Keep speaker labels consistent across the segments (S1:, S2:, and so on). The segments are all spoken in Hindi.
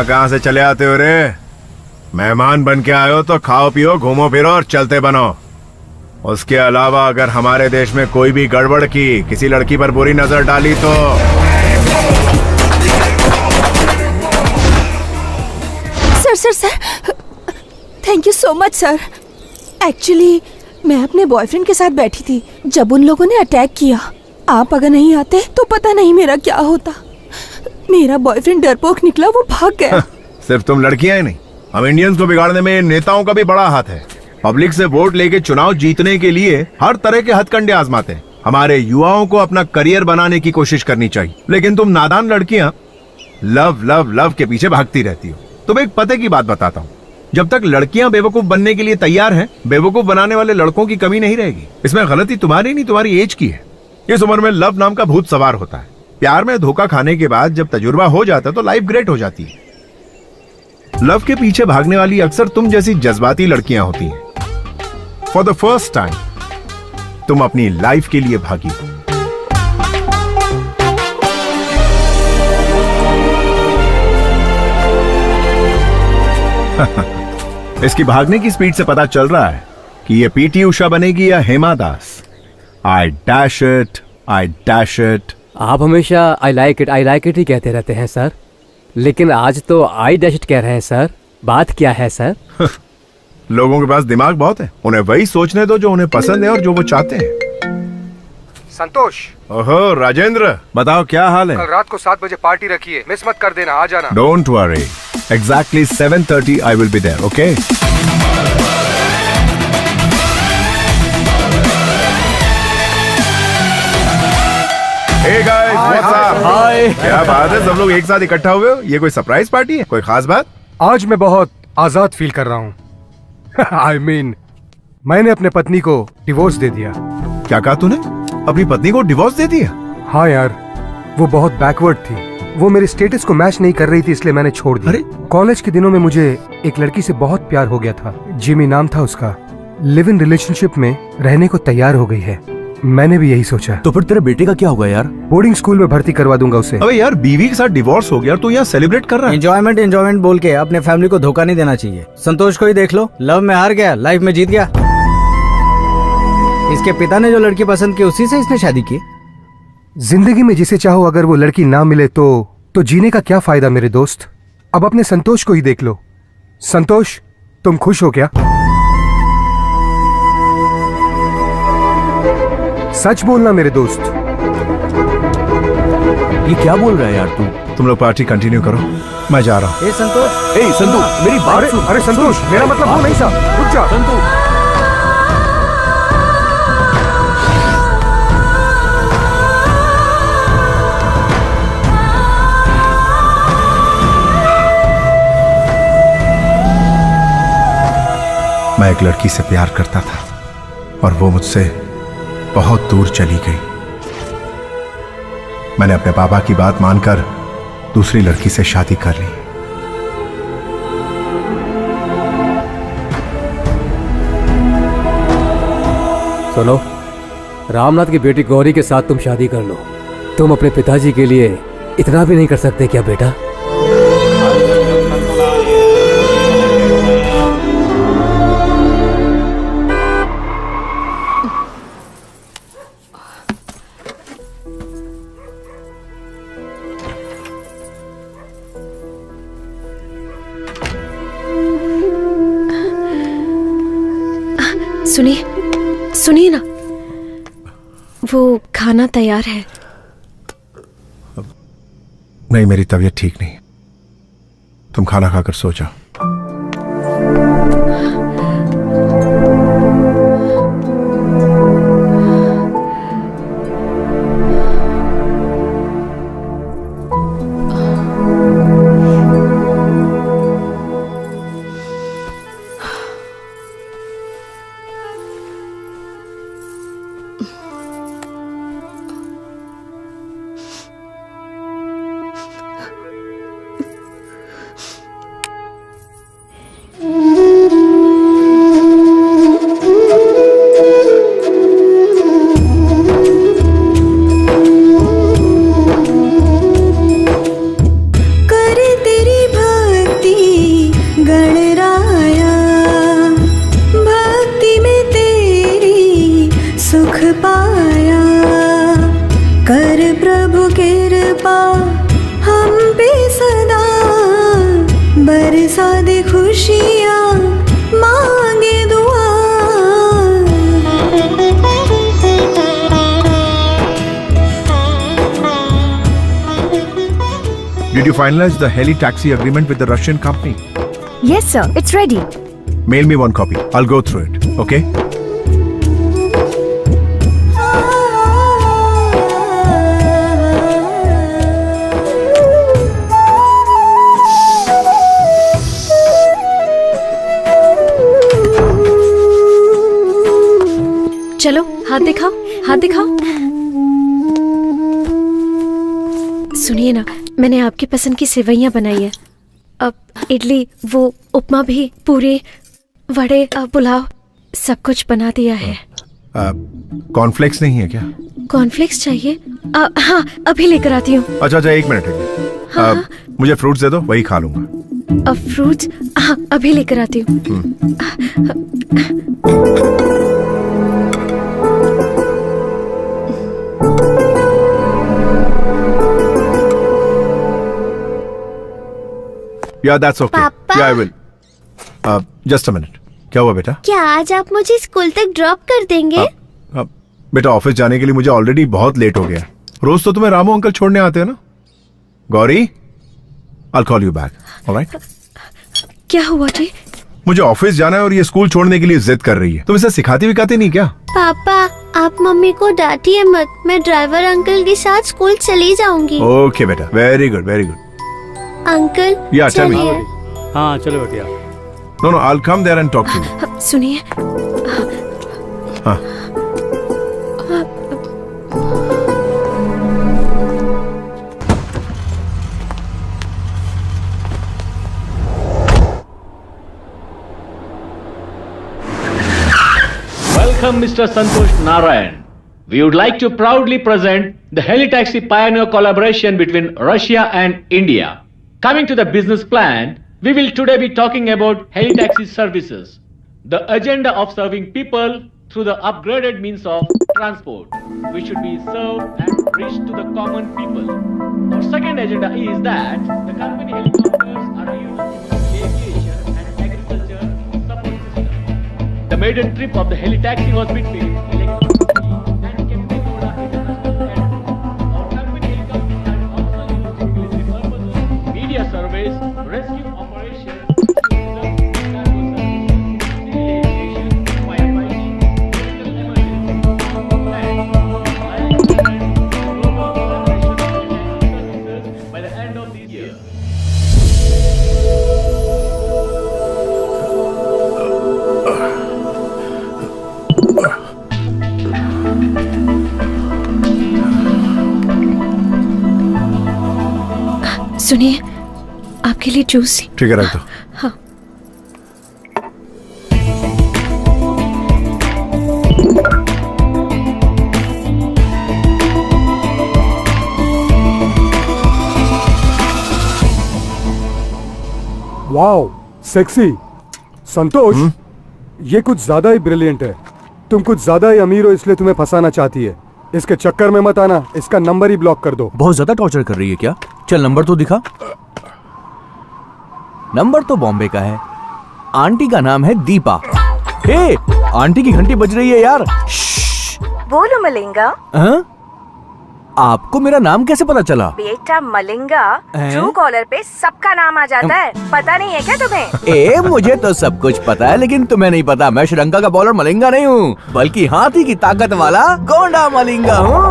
S1: कहाँ से चले आते हो रे? मेहमान बन के आए हो तो खाओ पियो, घूमो फिरो और चलते बनो। उसके अलावा अगर हमारे देश में कोई भी गड़बड़ की, किसी लड़की पर बुरी नजर डाली तो
S2: sir thank you so much sir. Actually मैं अपने बॉयफ्रेंड के साथ बैठी थी जब उन लोगों ने अटैक किया। आप अगर नहीं आते तो पता नहीं मेरा क्या होता। मेरा बॉयफ्रेंड डरपोक निकला, वो भाग गया।
S1: सिर्फ तुम लड़कियां ही नहीं, हम इंडियंस को बिगाड़ने में नेताओं का भी बड़ा हाथ है। पब्लिक से वोट लेके चुनाव जीतने के लिए हर तरह के हथकंडे आजमाते हैं। हमारे युवाओं को अपना करियर बनाने की कोशिश करनी चाहिए, लेकिन तुम नादान लड़कियां लव लव लव के पीछे भागती रहती हो। तुम्हें एक पते की बात बताता हूँ, जब तक लड़कियां बेवकूफ बनने के लिए तैयार हैं, बेवकूफ बनाने वाले लड़कों की कमी नहीं रहेगी। इसमें गलती तुम्हारी नहीं, तुम्हारी एज की है। इस उम्र में लव नाम का भूत सवार होता है। प्यार में धोखा खाने के बाद जब तजुर्बा हो जाता है तो लाइफ ग्रेट हो जाती है। लव के पीछे भागने वाली अक्सर तुम जैसी जज्बाती लड़कियां होती हैं। फॉर द फर्स्ट टाइम तुम अपनी लाइफ के लिए भागी हो। इसकी भागने की स्पीड से पता चल रहा है कि ये पीटी उषा बनेगी या Hema Das. I dash it, I dash it.
S3: आप हमेशा आई लाइक इट ही कहते रहते हैं सर, लेकिन आज तो आई डैश इट कह रहे हैं सर। बात क्या है सर?
S1: लोगों के पास दिमाग बहुत है, उन्हें वही सोचने दो जो उन्हें पसंद है और जो वो चाहते हैं।
S4: संतोष।
S1: ओहो राजेंद्र, बताओ क्या हाल है?
S4: कल रात को 7 बजे पार्टी रखी है, मिस मत कर देना, आ जाना।
S1: Don't worry, exactly 7:30 I will be there, okay? Hey guys, what's up?
S3: Hi.
S1: क्या बात है, सब लोग एक साथ इकट्ठा हुए हो? ये कोई सरप्राइज पार्टी है? कोई खास बात?
S4: आज मैं बहुत आजाद फील कर रहा हूँ। I mean, मैंने अपने पत्नी को डिवोर्स दे दिया।
S1: क्या कहा तूने? अपनी पत्नी को डिवोर्स दे दिया?
S4: हाँ यार, वो बहुत बैकवर्ड थी। वो मेरे स्टेटस को मैच नहीं कर रही थी, इसलिए मैंने छोड़ दिया।
S1: अरे?
S4: कॉलेज के दिनों में मुझे एक लड़की से बहुत प्यार हो गया था। जिमी नाम था उसका। लिव इन रिलेशनशिप में रहने को तैयार हो गई है। मैंने भी यही सोचा।
S5: तो फिर तेरे बेटे का क्या होगा यार?
S4: बोर्डिंग स्कूल में भर्ती करवा दूंगा उसे।
S1: अबे यार, बीवी के साथ डिवोर्स हो गया, तू यहाँ सेलिब्रेट कर रहा है?
S5: एंजॉयमेंट बोल के अपने फैमिली को धोखा नहीं देना चाहिए। संतोष को ही देख लो, लव में हार गया, लाइफ में जीत गया। इसके पिता ने जो लड़की पसंद की, उसी से इसने शादी की।
S4: जिंदगी में जिसे चाहो अगर वो लड़की ना मिले तो जीने का क्या फायदा मेरे दोस्त? अब अपने संतोष को ही देख लो। संतोष, तुम खुश हो क्या? सच बोलना मेरे दोस्त।
S5: ये क्या बोल रहा है यार तू?
S1: तुम लोग पार्टी कंटिन्यू करो, मैं जा रहा हूँ।
S5: ए संतोष, ए संतु, मेरी बात सुन।
S4: अरे संतोष, मेरा मतलब वो नहीं था। रुक जा
S5: संतु।
S1: मैं एक लड़की से प्यार करता था और वो मुझसे बहुत दूर चली गई। मैंने अपने पापा की बात मानकर दूसरी लड़की से शादी कर ली।
S3: सुनो, रामनाथ की बेटी गौरी के साथ तुम शादी कर लो। तुम अपने पिताजी के लिए इतना भी नहीं कर सकते क्या बेटा?
S6: सुनिए ना, वो खाना तैयार है।
S1: नहीं, मेरी तबीयत ठीक नहीं। तुम खाना खाकर सो जाओ। Did you finalize the heli taxi agreement with the Russian company?
S6: Yes, sir. It's ready.
S1: Mail me one copy. I'll go through it. Okay?
S6: चलो हाथ दिखाओ, हाथ दिखाओ। सुनिए ना, मैंने आपकी पसंद की सेवइयां बनाई है। अब इडली, वो उपमा भी, पूरी, वड़े, पुलाव, सब कुछ बना दिया है।
S1: कॉर्नफ्लेक्स नहीं है क्या?
S6: कॉर्नफ्लेक्स चाहिए? हाँ, अभी लेकर आती हूँ।
S1: अच्छा, एक मिनट है।
S6: हाँ।
S1: मुझे फ्रूट्स दे दो, वही खा लूंगा।
S6: अब फ्रूट्स? हाँ, अभी लेकर आती हूँ।
S1: Yeah, that's okay.
S7: पापा?
S1: Yeah, I will. Just a minute. क्या हुआ बेटा?
S7: क्या आज आप मुझे स्कूल तक ड्रॉप कर देंगे?
S1: बेटा, ऑफिस जाने के लिए मुझे ऑलरेडी बहुत लेट हो गया। रोज तो तुम्हें रामू अंकल छोड़ने आते हैं ना? Gauri, I'll call you back. All right?
S6: क्या हुआ जी?
S1: मुझे ऑफिस जाना है और ये स्कूल छोड़ने के लिए जिद कर रही है। तुम इसे सिखाती विखाती नहीं क्या?
S7: पापा, आप मम्मी को डांटिए मत। मैं ड्राइवर अंकल के साथ स्कूल चली जाऊंगी।
S1: ओके बेटा, very good, very good.
S7: Uncle,
S1: Yeah, tell me.
S7: चलिए।
S3: हाँ चलो बेटिया।
S1: No, I'll come there and talk to you.
S6: सुनिए,
S1: हाँ।
S8: Welcome, Mr. Santosh Narayan. We would like to proudly present the Helitaxi Pioneer collaboration between Russia and India. Coming to the business plan, we will today be talking about Helitaxi services, the agenda of serving people through the upgraded means of transport, which should be served and reached to the common people. Our second agenda is that the company helicopters are used in aviation and agriculture support system. The maiden trip of the Helitaxi was between Electricity and Kempegowda International Airport. Our company helicopters are also used in military purposes, media surveys, rescue operations, cargo services, civil aviation, firefighting, medical emergency, and global collaboration of Helitaxi services by the end of this year.
S6: सुनिए, आपके लिए जूस।
S1: ठीक है, रख दो।
S6: हाँ।
S4: Wow, sexy. संतोष, ये कुछ ज्यादा ही ब्रिलियंट है। तुम कुछ ज्यादा ही अमीर हो, इसलिए तुम्हें फंसाना चाहती है। इसके चक्कर में मत आना, इसका नंबर ही ब्लॉक कर दो।
S9: बहुत ज्यादा टॉर्चर कर रही है क्या? चल नंबर तो दिखा। नंबर तो बॉम्बे का है। आंटी का नाम है दीपा। हे, आंटी की घंटी बज रही है यार।
S10: बोलो मलिंगा।
S9: हाँ? आपको मेरा नाम कैसे पता चला?
S2: बेटा मलिंगा,
S9: हैं?
S2: ट्रू कॉलर पे सबका नाम आ जाता है, पता नहीं है क्या तुम्हें?
S9: ए मुझे तो सब कुछ पता है, लेकिन तुम्हें नहीं पता मैं श्रीलंका का बॉलर मलिंगा नहीं हूँ, बल्कि हाथी की ताकत वाला गोंडा मलिंगा हूँ।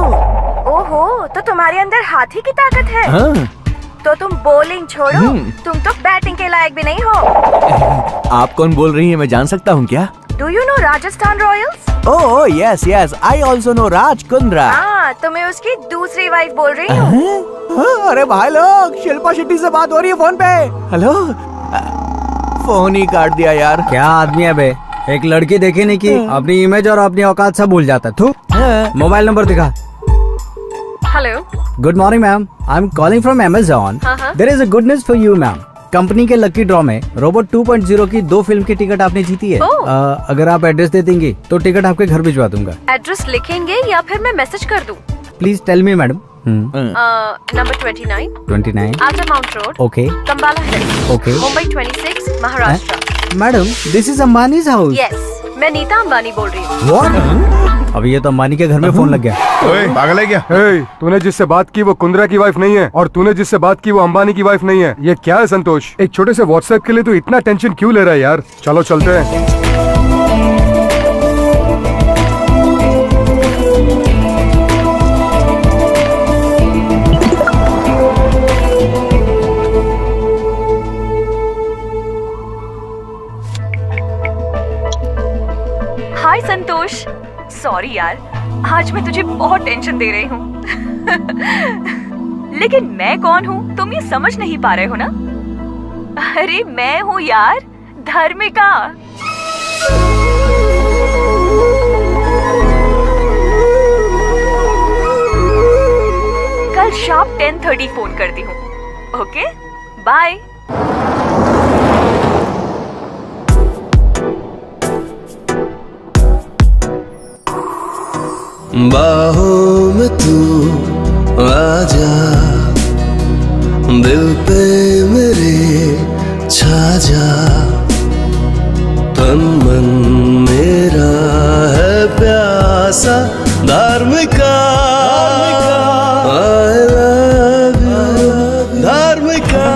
S2: ओहो, तो तुम्हारे अंदर हाथी की ताकत है।
S9: हाँ।
S2: तो तुम बॉलिंग छोड़ो, तुम तो बैटिंग के लायक भी नहीं हो।
S9: आप कौन बोल रही हैं, मैं जान सकता हूँ क्या?
S2: Do you know Rajasthan Royals?
S9: Oh yes yes, I also know Raj Kundra.
S2: हाँ, तो मैं उसकी दूसरी वाइफ बोल रही हूँ।
S9: अरे भाई लोग, शिल्पा शेट्टी से बात हो रही है फोन पे। हेलो, फोन ही काट दिया यार।
S5: क्या आदमी है बे, एक लड़की देखी नहीं की अपनी इमेज और अपनी औकात सब भूल जाता तू। मोबाइल नंबर दिखा।
S2: Hello,
S5: good morning ma'am, I am calling from Amazon। There is a good news for you ma'am. Company के लकी ड्रॉ में रोबोट 2.0 की 2 फिल्म की टिकट आपने जीती है। अगर आप एड्रेस दे देंगी तो टिकट आपके घर भिजवा दूंगा।
S2: एड्रेस लिखेंगे या फिर मैं मैसेज कर दूँ?
S5: Please tell me madam.
S2: Number 29 Altamount road,
S5: okay
S2: Cumballa hills,
S5: okay
S2: Mumbai 26, Maharashtra.
S5: Madam, this is Ambani's house.
S2: Yes, मैं नीता अंबानी बोल रही हूँ।
S5: व्हाट? अभी ये तो अंबानी के घर में फोन लग गया।
S1: ओए, पागल है क्या?
S4: तूने जिससे बात की वो कुंद्रा की वाइफ नहीं है, और तूने जिससे बात की वो अंबानी की वाइफ नहीं है। ये क्या है संतोष? एक छोटे से व्हाट्सएप के लिए तू इतना टेंशन क्यों ले रहा है यार? चलो चलते हैं।
S2: हाय संतोष, सॉरी यार, आज मैं तुझे बहुत टेंशन दे रही हूँ। लेकिन मैं कौन हूँ तुम ये समझ नहीं पा रहे हो ना? अरे मैं हूँ यार, धर्मिका। कल शाम 10:30 फोन करती हूँ। Okay, bye.
S10: बाहों में तू आजा, दिल पे मेरे छा जा, तन मन मेरा है प्यासा धार्मिका। I love you, धार्मिका।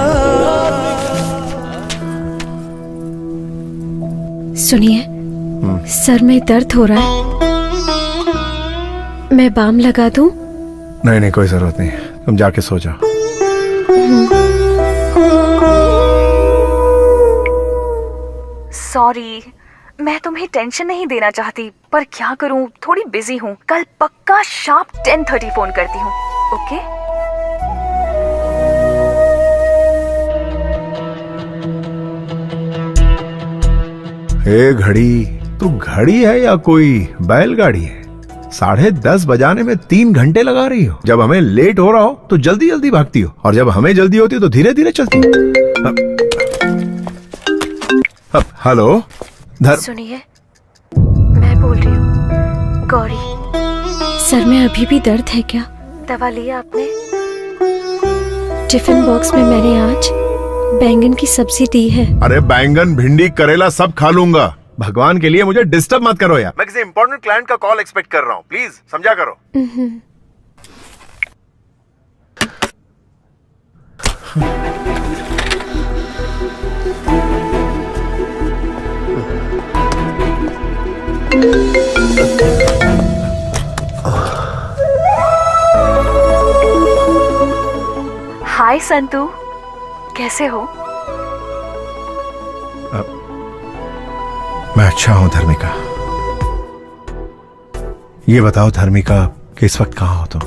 S6: सुनिए, सर में दर्द हो रहा है, मैं बाम लगा दूं?
S1: नहीं, कोई जरूरत नहीं, तुम जाके सो जाओ।
S2: सॉरी, मैं तुम्हें टेंशन नहीं देना चाहती, पर क्या करूं, थोड़ी बिजी हूं। कल पक्का शार्प 10:30 फोन करती हूं। ओके?
S1: ए घड़ी, तू घड़ी है या कोई बैलगाड़ी है? 10:30 बजाने में 3 घंटे लगा रही हो। जब हमें लेट हो रहा हो तो जल्दी जल्दी भागती हो, और जब हमें जल्दी होती है तो धीरे धीरे चलती हो। हेलो
S6: सुनिए, मैं बोल रही हूँ गौरी। सर में अभी भी दर्द है क्या? दवा लिया आपने? टिफिन बॉक्स में मैंने आज बैंगन की सब्जी दी है।
S1: अरे बैंगन, भिंडी, करेला सब खा लूंगा। भगवान के लिए मुझे डिस्टर्ब मत करो यार। मैं किसी इंपॉर्टेंट क्लाइंट का कॉल एक्सपेक्ट कर रहा हूँ, प्लीज समझा करो।
S2: हाय संतू, कैसे हो?
S1: मैं अच्छा हूं धर्मिका। ये बताओ धर्मिका, कि इस वक्त कहाँ हो तुम?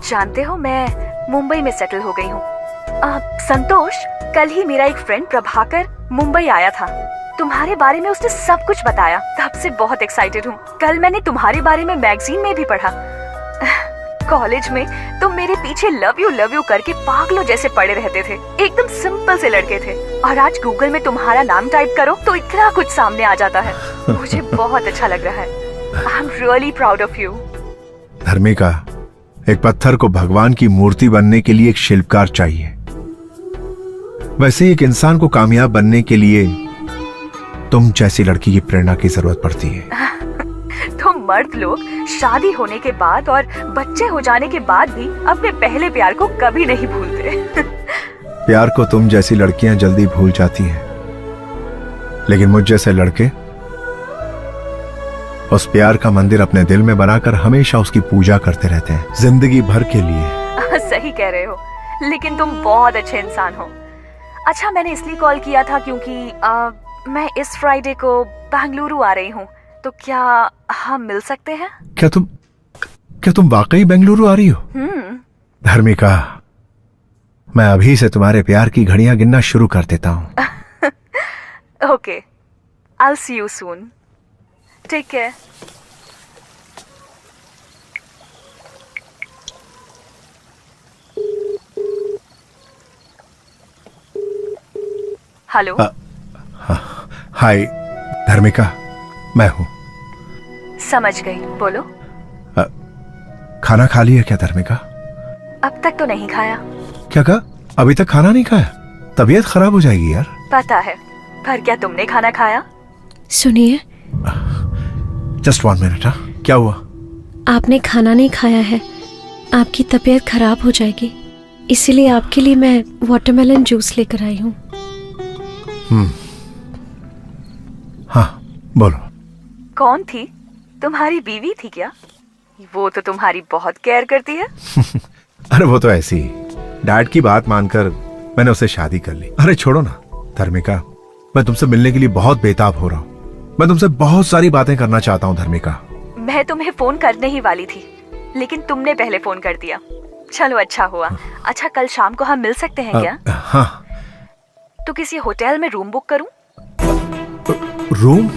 S2: जानते हो, मैं मुंबई में सेटल हो गई हूँ। संतोष, कल ही मेरा एक फ्रेंड प्रभाकर मुंबई आया था। तुम्हारे बारे में उसने सब कुछ बताया, तब से बहुत एक्साइटेड हूँ। कल मैंने तुम्हारे बारे में मैगजीन में भी पढ़ा। कॉलेज में तुम मेरे पीछे लव यू करके पागलों जैसे पड़े रहते थे। एकदम सिंपल से लड़के थे, और आज गूगल में तुम्हारा नाम टाइप करो तो इतना कुछ सामने आ जाता है। मुझे बहुत अच्छा लग रहा है। I am really proud of you.
S1: Dharmika, एक पत्थर को भगवान की मूर्ति बनने के लिए एक शिल्पकार चाहिए, वैसे ही एक इंसान को कामयाब बनने के लिए तुम जैसी लड़की की प्रेरणा की जरूरत पड़ती है।
S2: तुम मर्द लोग शादी होने के बाद और बच्चे हो जाने के बाद भी अपने पहले प्यार को कभी नहीं भूलते।
S1: प्यार को तुम जैसी लड़कियां जल्दी भूल जाती हैं, लेकिन मुझ जैसे लड़के उस प्यार का मंदिर अपने दिल में बनाकर हमेशा उसकी पूजा करते रहते हैं, जिंदगी भर के लिए।
S2: सही कह रहे हो, लेकिन तुम बहुत अच्छे इंसान हो। अच्छा, मैंने इसलिए कॉल किया था क्योंकि मैं इस फ्राइडे को बेंगलुरु आ रही हूँ, तो क्या हम मिल सकते हैं?
S1: क्या तुम वाकई बेंगलुरु आ रही हो? धर्मिका, मैं अभी से तुम्हारे प्यार की घड़ियां गिनना शुरू कर देता हूँ।
S2: Okay, I will see you soon. Take care. Hello.
S1: Hi Dharmika, मैं हूँ।
S2: समझ गई, बोलो।
S1: खाना खा लिया क्या धर्मिका?
S2: अब तक तो नहीं खाया।
S1: क्या कहा? अभी तक खाना नहीं खाया? तबीयत खराब हो जाएगी यार।
S2: पता है, पर क्या तुमने खाना खाया?
S6: सुनिए,
S1: जस्ट 1 मिनट। क्या हुआ?
S6: आपने खाना नहीं खाया है, आपकी तबीयत खराब हो जाएगी, इसीलिए आपके लिए मैं वाटरमेलन जूस लेकर आई हूँ।
S1: हाँ बोलो।
S2: कौन थी? तुम्हारी बीवी थी क्या? वो तो तुम्हारी बहुत केयर करती है।
S1: अरे वो तो ऐसी ही, डैड की बात मानकर मैंने उससे शादी कर ली। अरे छोड़ो ना धर्मिका, मैं तुमसे मिलने के लिए बहुत बेताब हो रहा हूँ। मैं तुमसे बहुत सारी बातें करना चाहता हूँ धर्मिका।
S2: मैं तुम्हें फोन करने ही वाली थी, लेकिन तुमने पहले फोन कर दिया। चलो अच्छा हुआ। अच्छा, कल शाम को हम मिल सकते हैं क्या?
S1: हाँ।
S2: तो किसी होटल में रूम बुक करूं?
S1: रूम?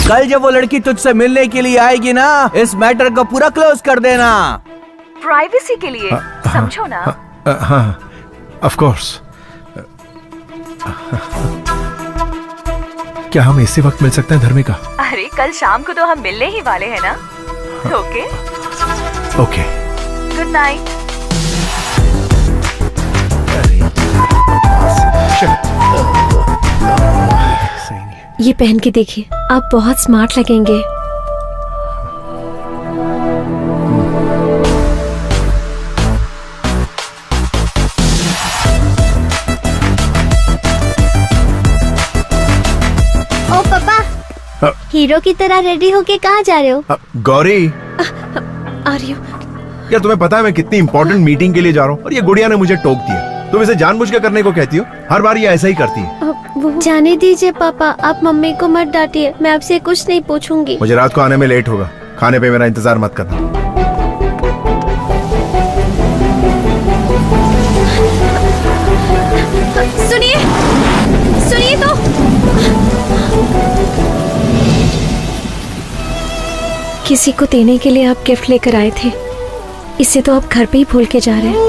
S9: कल जब वो लड़की तुझसे मिलने के लिए आएगी ना, इस मैटर को पूरा क्लोज कर देना।
S2: प्राइवेसी के लिए, समझो ना।
S1: हाँ, ऑफ कोर्स। क्या हम इसी वक्त मिल सकते हैं धर्मिका?
S2: अरे कल शाम को तो हम मिलने ही वाले हैं ना। Okay
S1: okay,
S2: good night.
S6: ये पहन के देखिए, आप बहुत स्मार्ट लगेंगे।
S7: ओ पापा, हीरो की तरह रेडी होके कहाँ जा रहे हो?
S1: गौरी,
S6: आ रही हूँ।
S1: क्या तुम्हें पता है मैं कितनी इंपॉर्टेंट मीटिंग के लिए जा रहा हूँ और ये गुड़िया ने मुझे टोक दिया? तुम इसे जानबूझ के करने को कहती हो, हर बार ये ऐसा ही करती है।
S7: जाने दीजिए पापा, आप मम्मी को मत डांटिए, मैं आपसे कुछ नहीं पूछूंगी।
S1: मुझे रात को आने में लेट होगा, खाने पे मेरा इंतजार मत करना।
S6: सुनिए, सुनिए तो। किसी को देने के लिए आप गिफ्ट लेकर आए थे, इसे तो आप घर पे ही भूल के जा रहे हैं।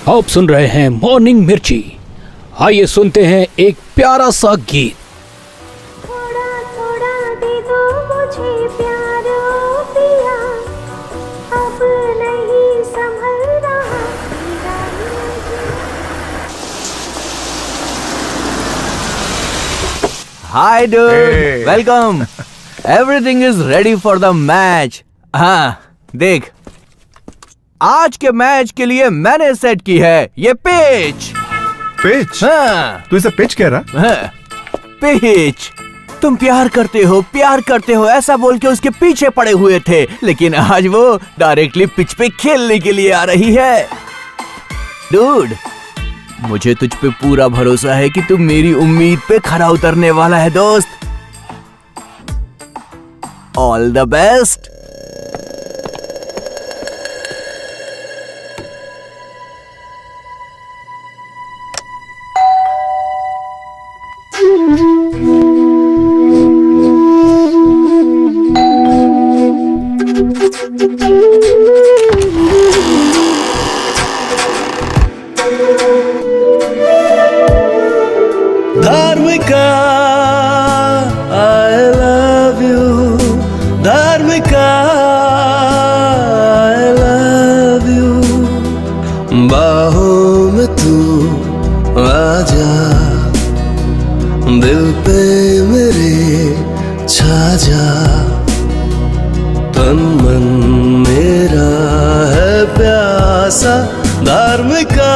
S11: आप सुन रहे हैं मॉर्निंग मिर्ची। आइए सुनते हैं एक प्यारा सा गीत।
S7: थोड़ा थोड़ा दे दो मुझे प्यार ओ पिया, अब नहीं संभल रहा तेरा
S9: hi dude,
S1: Hey.
S9: Welcome. Everything is ready for the match. हाँ देख, आज के मैच के लिए मैंने सेट की है ये पिच।
S1: पिच?
S9: हाँ,
S1: तू इसे पिच कह रहा?
S9: हाँ, पिच। तुम प्यार करते हो ऐसा बोल के उसके पीछे पड़े हुए थे, लेकिन आज वो डायरेक्टली पिच पे खेलने के लिए आ रही है। डूड, मुझे तुझ पे पूरा भरोसा है कि तू मेरी उम्मीद पे खरा उतरने वाला है दोस्त। All the best.
S10: Dharmika, I love you, Dharmika, I love you, दिल पे मेरे छा जा, तन मन मेरा है प्यासा धार्मिका।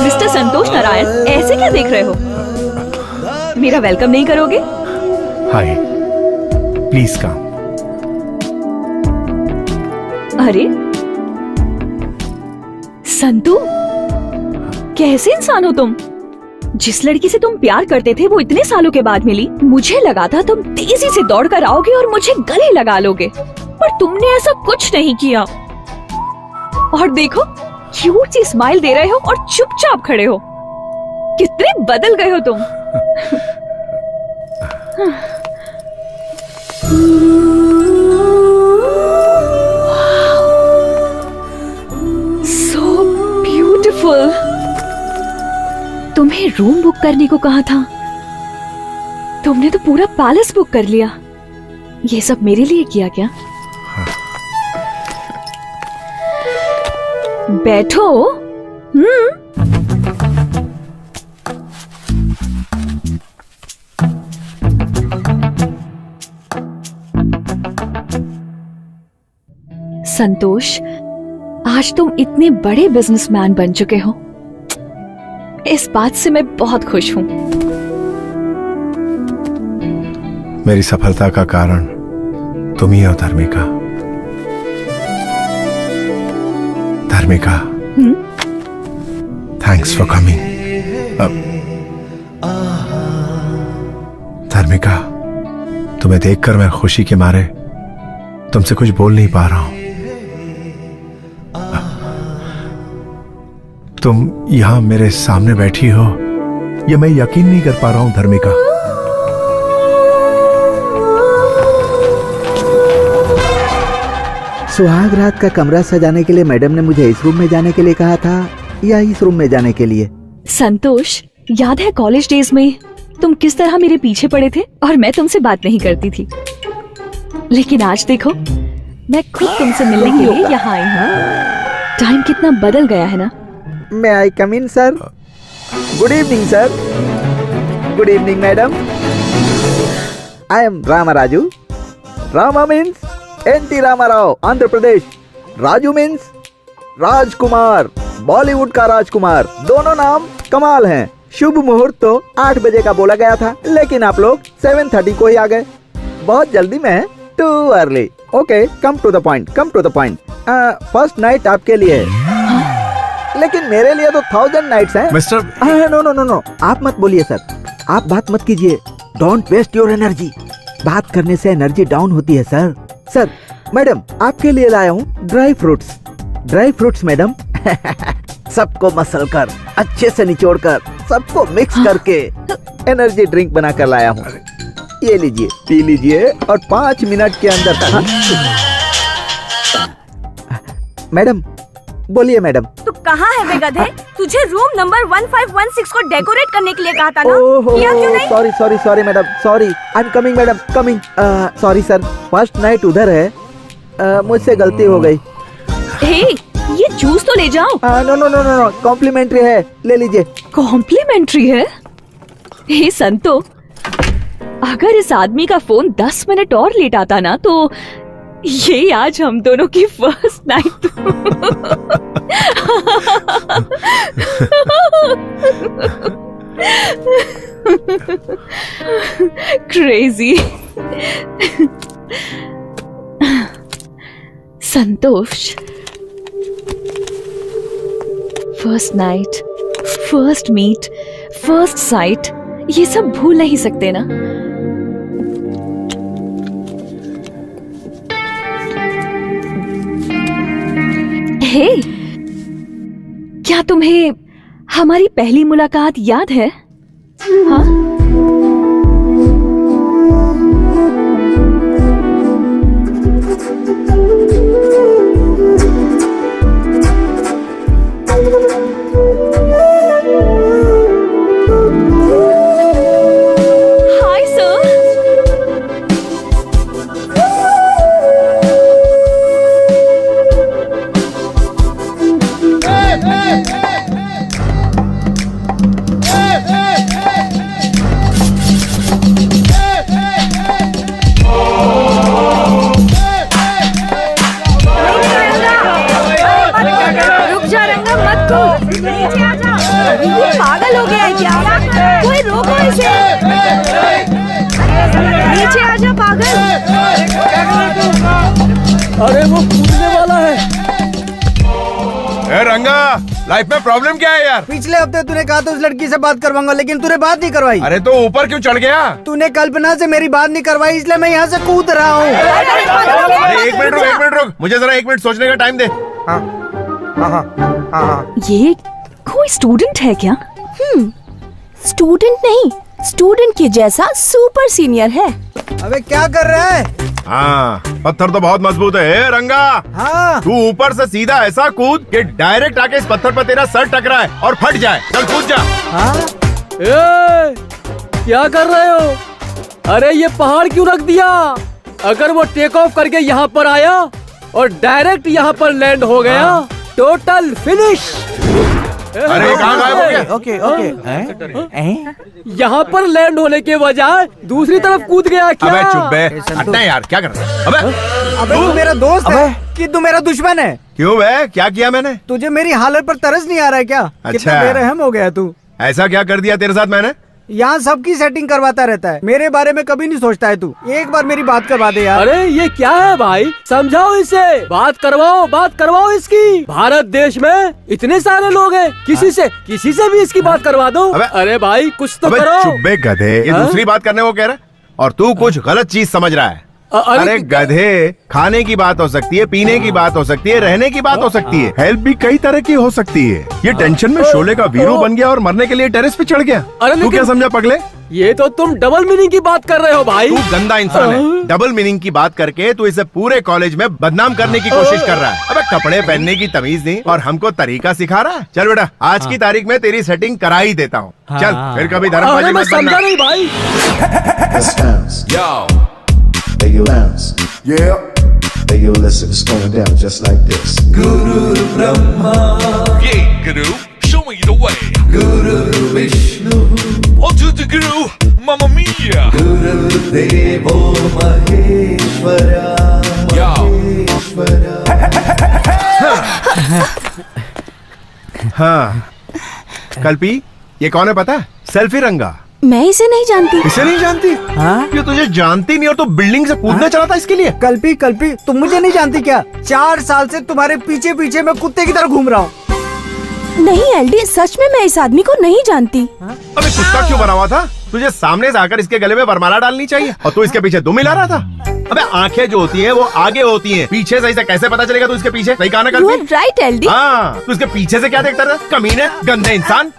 S2: मिस्टर संतोष नारायण, ऐसे क्या देख रहे हो? मेरा वेलकम नहीं करोगे?
S1: हाय, प्लीज कम।
S2: अरे संतू, कैसे इंसान हो तुम? जिस लड़की से तुम प्यार करते थे वो इतने सालों के बाद मिली। मुझे लगा था तुम तेजी से दौड़ कर आओगे और मुझे गले लगा लोगे, पर तुमने ऐसा कुछ नहीं किया। और देखो, क्यूट सी स्माइल दे रहे हो और चुपचाप खड़े हो। कितने बदल गए हो तुम। So beautiful। तुम्हें रूम बुक करने को कहा था, तुमने तो पूरा पैलेस बुक कर लिया। ये सब मेरे लिए किया क्या? बैठो। संतोष, आज तुम इतने बड़े बिजनेसमैन बन चुके हो, इस बात से मैं बहुत खुश हूँ।
S1: मेरी सफलता का कारण तुम ही हो धर्मिका। धर्मिका, थैंक्स फॉर कमिंग। धर्मिका, तुम्हें देखकर मैं खुशी के मारे तुमसे कुछ बोल नहीं पा रहा हूं। तुम यहां मेरे सामने बैठी हो, ये मैं यकीन नहीं कर पा रहा हूं धर्मिका।
S12: सुहाग रात का कमरा सजाने के लिए मैडम ने मुझे इस रूम में जाने के लिए कहा था या इस रूम में जाने के लिए?
S2: संतोष, याद है कॉलेज डेज में तुम किस तरह मेरे पीछे पड़े थे और मैं तुमसे बात नहीं करती थी? लेकिन आज देखो, मैं खुद तुमसे मिलने के लिए यहाँ आई हूँ। टाइम कितना बदल गया है ना।
S12: May I come in, sir? Good evening, sir. Good evening, madam. I am Rama Raju. Rama means N.T. Rama Rao, Andhra Pradesh. Raju means राजकुमार, बॉलीवुड का राजकुमार। दोनों नाम कमाल हैं। शुभ मुहूर्त तो 8 बजे का बोला गया था, लेकिन आप लोग 7:30 को ही आ गए। बहुत जल्दी में है, too early. Okay, come to the point. Come to the point. First night आपके लिए है, लेकिन मेरे लिए तो 1000 नाइट्स हैं।
S1: मिस्टर
S12: नो, आप मत बोलिए सर, आप बात मत कीजिए। Don't waste your energy. बात करने से एनर्जी डाउन होती है सर। सर, मैडम आपके लिए लाया हूँ dry fruits. Dry fruits madam. सबको मसल कर, अच्छे से निचोड़ कर, सबको मिक्स करके एनर्जी ड्रिंक बना कर लाया हूँ। ये लीजिए, पी लीजिए और 5 मिनट के अंदर। मैडम बोलिए मैडम।
S2: तू कहाँ है बे गधे? तुझे रूम नंबर 1516 को डेकोरेट करने के लिए कहा था ना? किया क्यों नहीं?
S12: Sorry madam, sorry. I am coming madam, coming. Sorry sir, first night उधर है, मुझसे गलती हो गई।
S2: हे, ये जूस तो ले जाओ।
S12: नो, कॉम्प्लीमेंट्री है, ले लीजिए।
S2: कॉम्प्लीमेंट्री है? हे संतो, अगर इस आदमी का फोन 10 मिनट और लेट आता ना तो ये आज हम दोनों की first night. Crazy. Santosh, first night, first meet, first sight, ये सब भूल नहीं सकते ना। हे, क्या तुम्हें हमारी पहली मुलाकात याद है? हाँ? Hi sir. इसे। नीचे आजा पागल।
S3: अरे वो कूदने वाला है।
S1: ए रंगा, लाइफ में प्रॉब्लम क्या है यार?
S5: पिछले हफ्ते तूने कहा था उस लड़की से बात करवाऊंगा, लेकिन तूने बात नहीं करवाई।
S1: अरे तो ऊपर क्यों चढ़ गया?
S5: तूने कल्पना से मेरी बात नहीं करवाई, इसलिए मैं यहाँ से कूद रहा हूँ।
S1: अरे एक मिनट रुक, मुझे जरा 1 मिनट सोचने का टाइम दे।
S2: ये कोई स्टूडेंट है क्या? स्टूडेंट नहीं, स्टूडेंट के जैसा सुपर सीनियर है।
S5: अबे क्या कर रहा है?
S1: हाँ, पत्थर तो बहुत मजबूत है। ए रंगा,
S5: हाँ
S1: तू ऊपर से सीधा ऐसा कूद कि डायरेक्ट आके इस पत्थर पर तेरा सर टकराए और फट जाए। चल कूद जा।
S5: हाँ
S3: ए, क्या कर रहे हो? अरे ये पहाड़ क्यों रख दिया? अगर वो टेक ऑफ करके यहाँ पर आया और डायरेक्ट यहाँ पर लैंड हो गया, टोटल फिनिश।
S1: अरे कहाँ गायब हो गया?
S9: Okay okay.
S3: यहाँ पर लैंड होने के बजाय दूसरी तरफ कूद गया क्या?
S1: अबे चुप बे, हटना यार, क्या कर रहा है?
S5: अबे तू मेरा दोस्त है कि तू मेरा दुश्मन है?
S1: क्यों बे, क्या किया मैंने?
S5: तुझे मेरी हालत पर तरस नहीं आ रहा है क्या?
S1: अच्छा।
S5: कितना बेरहम हो गया तू।
S1: ऐसा क्या कर दिया तेरे साथ मैंने?
S5: यहाँ सबकी सेटिंग करवाता रहता है, मेरे बारे में कभी नहीं सोचता है तू। एक बार मेरी बात करवा दे यार।
S3: अरे ये क्या है भाई, समझाओ इसे। बात करवाओ इसकी। भारत देश में इतने सारे लोग हैं, किसी से भी इसकी बात करवा दो। अरे भाई कुछ तो
S1: अबे
S3: करो।
S1: चुप बे गधे, ये
S3: हाँ?
S1: दूसरी बात करने को कह रहा है और तू कुछ गलत चीज समझ रहा है। अरे गधे, खाने की बात हो सकती है, पीने की बात हो सकती है, रहने की बात हो सकती है, हेल्प भी कई तरह की हो सकती है। ये टेंशन में शोले का वीरू बन गया और मरने के लिए टेरेस पे चढ़ गया। तू क्या समझा पगले?
S3: ये तो तुम डबल मीनिंग की बात कर रहे हो भाई।
S1: तू गंदा इंसान है। डबल मीनिंग की बात करके तू इसे पूरे कॉलेज में बदनाम करने की कोशिश कर रहा है। अबे कपड़े पहनने की तमीज नहीं और हमको तरीका सिखा रहा है। चल बेटा, आज की तारीख में तेरी सेटिंग करा ही देता हूँ। चल फिर कभी धर्मबाजी मत करना।
S3: समझा नहीं भाई।
S10: Let's bounce. Yo. Hey, you bounce. Yeah. Hey, you listen. It's going down just like this. Guru Brahma.
S13: Yeah, Guru. Show me the way.
S10: Guru Vishnu.
S13: On to the Guru. Mamma Mia.
S10: Guru Devo Maheshwara.
S13: Yo.
S10: Maheshwara.
S1: हाँ, कल्पी, ये कौन है पता है? सेल्फी रंगा।
S2: मैं इसे नहीं जानती।
S1: इसे नहीं जानती?
S5: हाँ?
S1: ये तुझे जानती नहीं और तो बिल्डिंग से कूदने चला था इसके लिए?
S5: कल्पी तुम मुझे नहीं जानती क्या? 4 साल से तुम्हारे पीछे पीछे मैं कुत्ते की तरह घूम रहा हूँ।
S2: नहीं एलडी, सच में मैं इस आदमी को नहीं जानती।
S1: अबे कुत्ता क्यों बना हुआ था? तुझे सामने से आकर इसके गले में वरमाला डालनी चाहिए और तू इसके पीछे दुम मिला रहा था। अबे आंखें जो होती हैं वो आगे होती हैं, पीछे से इसे कैसे पता चलेगा तू इसके पीछे? सही कहा ना कल्पी?
S2: Right LD.
S1: हाँ, तू इसके पीछे से क्या देखता रहा? कमीने, गंदे इंसान।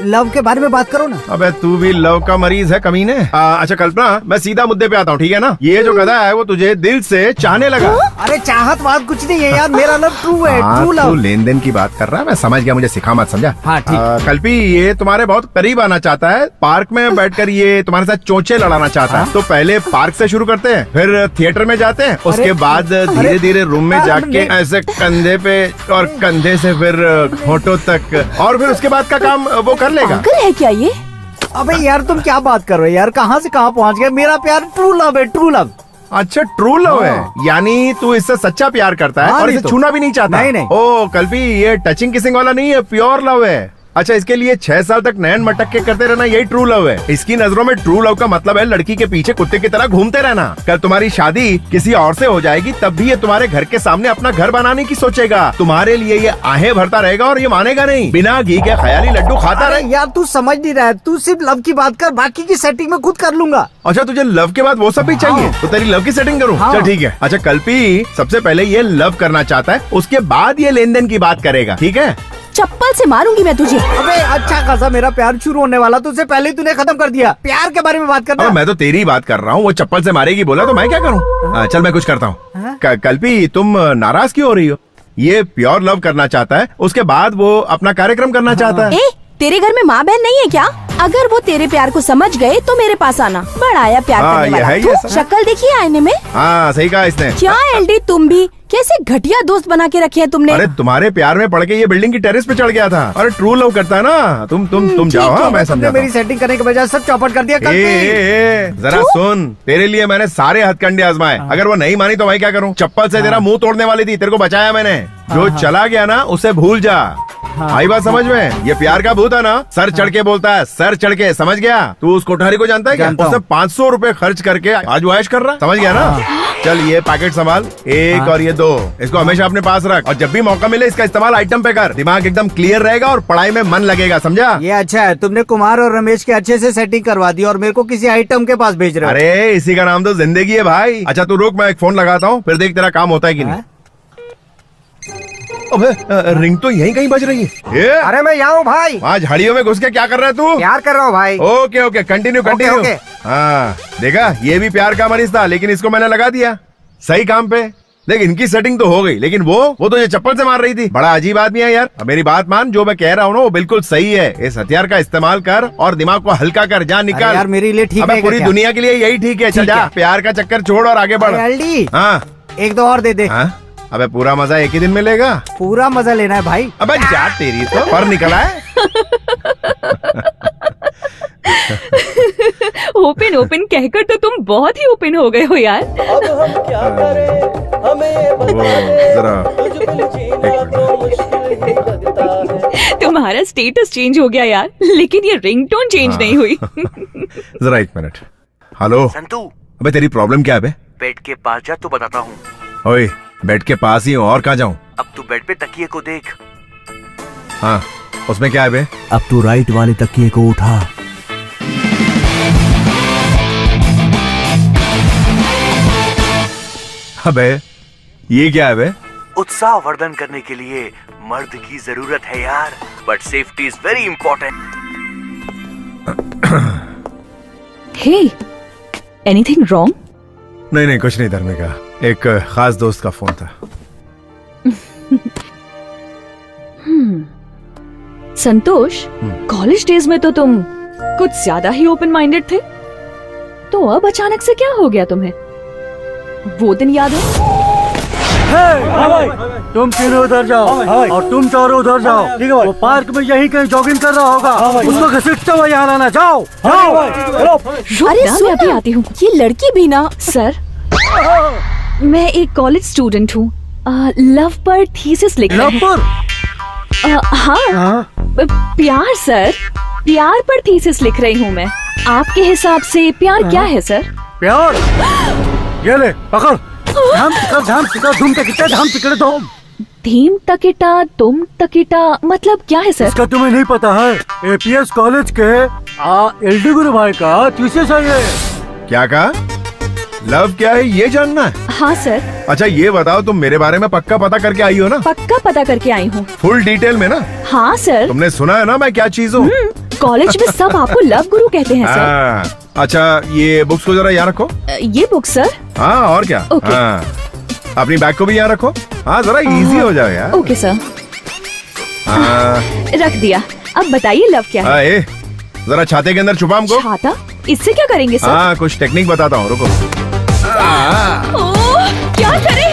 S5: लव के बारे में बात करो ना।
S1: अबे तू भी लव का मरीज है कमीने। अच्छा कल्पना, मैं सीधा मुद्दे पे आता हूँ, ठीक है ना? ये जो गधा है वो तुझे दिल से चाहने लगा।
S5: अरे चाहत बात कुछ नहीं है यार, मेरा लव ट्रू है, ट्रू
S1: तू
S5: लव।
S1: लेन देन की बात कर रहा है, मैं समझ गया, मुझे सिखा मत, समझा?
S5: हाँ, ठीक।
S1: कल्पी, ये तुम्हारे बहुत करीब आना चाहता है। पार्क में बैठकर ये तुम्हारे साथ चोंचे लड़ाना चाहता है। तो पहले पार्क से शुरू करते हैं, फिर थिएटर में जाते हैं, उसके बाद धीरे धीरे रूम में जाके ऐसे कंधे पे और कंधे से फिर होठों तक, और फिर उसके बाद का काम वो कर लेगा।
S2: अंकल है क्या ये?
S5: अबे यार तुम क्या बात कर रहे हो यार, कहाँ से कहाँ पहुँच गए? मेरा प्यार ट्रू लव है, ट्रू लव।
S1: अच्छा ट्रू लव है, यानी तू इससे सच्चा प्यार करता है और इसे छूना भी नहीं चाहता?
S5: नहीं।
S1: ओ कल्पी, ये टचिंग किसिंग वाला नहीं है, प्योर लव है। अच्छा, इसके लिए 6 साल तक नैन मटक के करते रहना, यही ट्रू लव है। इसकी नजरों में ट्रू लव का मतलब है लड़की के पीछे कुत्ते की तरह घूमते रहना। कल तुम्हारी शादी किसी और से हो जाएगी तब भी ये तुम्हारे घर के सामने अपना घर बनाने की सोचेगा। तुम्हारे लिए ये आहें भरता रहेगा और ये मानेगा नहीं। बिना घी के ख्याली लड्डू खाता रहे।
S5: यार तू समझ नहीं रहा है, तू सिर्फ लव की बात कर, बाकी की सेटिंग में खुद कर लूंगा।
S1: अच्छा, तुझे लव के बाद वो सब भी चाहिए? तो तेरी लव की सेटिंग करूँ?
S5: हाँ।
S1: चल ठीक है। अच्छा कल्पी, सबसे पहले ये लव करना चाहता है, उसके बाद ये लेन देन की बात करेगा, ठीक है?
S2: चप्पल से मारूंगी मैं तुझे।
S5: अबे अच्छा खासा मेरा प्यार शुरू होने वाला, तुझसे पहले ही तूने खत्म कर दिया। प्यार के बारे में बात करना।
S1: मैं तो तेरी बात कर रहा हूँ, वो चप्पल से मारेगी बोला तो मैं क्या करूँ? चल मैं कुछ करता हूँ। कल्पी, तुम नाराज क्यों हो रही हो? ये प्योर लव करना चाहता है, उसके बाद वो अपना कार्यक्रम करना चाहता है।
S2: तेरे घर में माँ बहन नहीं है क्या? अगर वो तेरे प्यार को समझ गए तो मेरे पास आना। बड़ा आया प्यार करने वाला। शक्ल देखिए आईने में।
S1: हाँ सही कहा इसने।
S2: क्या एलडी, तुम भी कैसे घटिया दोस्त बना के रखे हैं तुमने?
S1: अरे तुम्हारे प्यार में पड़ के ये बिल्डिंग की टेरेस पे चढ़ गया था। अरे ट्रू लव करता है ना। तुम जाओ। हाँ, मैं समझा।
S5: मेरी सेटिंग करने के बजाय सब चौपट कर दिया।
S1: जरा सुन, तेरे लिए मैंने सारे हथकंडे आजमाए। अगर वो नहीं मानी तो मैं क्या करूँ? चप्पल से तेरा मुंह तोड़ने वाली थी, तेरे को बचाया मैंने। जो चला गया ना उसे भूल जा। आई बात समझ में? ये प्यार का भूत है ना, सर चढ़ के बोलता है, सर चढ़ के, समझ गया? तू उस कोठारी को जानता है क्या?
S5: जानता
S1: उसने 500 रुपए खर्च करके आज वो ऐश कर रहा, समझ गया ना? चल ये पैकेट संभाल, एक और ये 2, इसको हमेशा अपने पास रख और जब भी मौका मिले इसका इस्तेमाल आइटम पे कर। दिमाग एकदम क्लियर रहेगा और पढ़ाई में मन लगेगा, समझा?
S5: ये अच्छा है, तुमने कुमार और रमेश के अच्छे से सेटिंग करवा दी और मेरे को किसी आइटम के पास भेज रहे हो।
S1: अरे इसी का नाम तो जिंदगी है भाई। अच्छा तू रुक, मैं एक फोन लगाता हूँ, फिर देख तेरा काम होता है कि नहीं। अबे रिंग तो यहीं कहीं बज रही है। ये
S12: अरे मैं यहाँ हूँ भाई।
S1: आज झाड़ियों में घुस के क्या कर रहा है तू?
S12: प्यार कर रहा हूँ भाई।
S1: Okay okay, continue continue. हाँ देखा, ये भी प्यार का मरीज था, लेकिन इसको मैंने लगा दिया सही काम पे। देख इनकी सेटिंग तो हो गई, लेकिन वो तो ये चप्पल से मार रही थी। बड़ा अजीब आदमी है यार। अब मेरी बात मान, जो मैं कह रहा हूँ ना वो बिल्कुल सही है। इस हथियार का इस्तेमाल कर और दिमाग को हल्का कर, जा निकाल।
S5: यार मेरे लिए ठीक है,
S1: पूरी दुनिया के लिए यही ठीक है। चल जा, प्यार का चक्कर छोड़ और आगे बढ़। हाँ
S5: एक दो और दे दे।
S1: हाँ? अबे पूरा मजा एक ही दिन मिलेगा?
S5: पूरा मजा लेना है भाई।
S1: अबे जा तेरी तो पर निकला है।
S2: ओपन ओपन कहकर तो तुम बहुत ही ओपन हो गए हो यार।
S3: अब हम क्या करें, हमें
S1: जरा
S2: तुम्हारा स्टेटस चेंज हो गया यार, लेकिन ये रिंगटोन चेंज नहीं हुई।
S1: जरा एक मिनट। हेलो
S9: संतू,
S1: अबे तेरी प्रॉब्लम क्या है बे?
S9: बेड के पास जा तो बताता हूँ।
S1: ओए बेड के पास ही हूँ, और कहाँ जाऊँ?
S9: अब तू बेड पे तकिए को देख।
S1: हाँ उसमें क्या है बे?
S9: अब तू राइट वाले तकिए को उठा।
S1: अबे ये क्या है बे?
S9: उत्साह वर्धन करने के लिए मर्द की जरूरत है यार, but safety is very important.
S2: Hey, anything wrong?
S1: नहीं नहीं कुछ नहीं धर्मिका, एक खास दोस्त का फोन था।
S2: संतोष, कॉलेज डेज में तो तुम कुछ ज्यादा ही ओपन माइंडेड थे, तो अब अचानक से क्या हो गया तुम्हें? वो दिन याद है?
S3: तुम तीनों उधर जाओ और तुम चारों उधर जाओ। ठीक है भाई। वो पार्क में यहीं कहीं जॉगिंग कर रहा होगा, उसको घसीटते हुए यहाँ लाना। जाओ जाओ।
S2: अरे मैं अभी आती हूँ। ये लड़की भी ना सर, मैं एक कॉलेज स्टूडेंट हूँ, लव पर थीसिस लिख रही हूँ। हाँ प्यार सर, प्यार पर थीसिस लिख रही हूँ मैं। आपके हिसाब से प्यार क्या है सर?
S3: प्यार ये ले पकड़। धाम टिका धूम तकिटा धाम टिकड़े धूम।
S2: धीम तकिटा तुम तकिटा मतलब क्या है सर?
S3: इसका तुम्हें नहीं पता है? एपीएस कॉलेज के एलडी गुरु भाई का थीसिस है ये।
S1: क्या कहा? लव क्या है ये जानना है?
S2: हाँ सर।
S1: अच्छा ये बताओ, तुम मेरे बारे में पक्का पता करके आई हो ना?
S2: पक्का पता करके आई हूँ।
S1: फुल डिटेल में ना?
S2: हाँ सर।
S1: तुमने सुना है ना मैं क्या चीज हूँ?
S2: कॉलेज में सब आपको लव गुरु कहते हैं सर।
S1: अच्छा ये बुक्स को जरा यहाँ रखो।
S2: ये बुक सर?
S1: हाँ और क्या।
S2: ओके।
S1: हाँ अपनी बैग को भी यहाँ रखो। हाँ जरा इजी हो जाए यार।
S2: Okay sir.
S1: हाँ
S2: रख दिया। अब बताइए लव क्या है?
S1: जरा छाते के अंदर छुपा हमको।
S2: छाता? इससे क्या करेंगे सर?
S1: हाँ कुछ टेक्निक बताता हूँ, रुको।
S2: क्या करे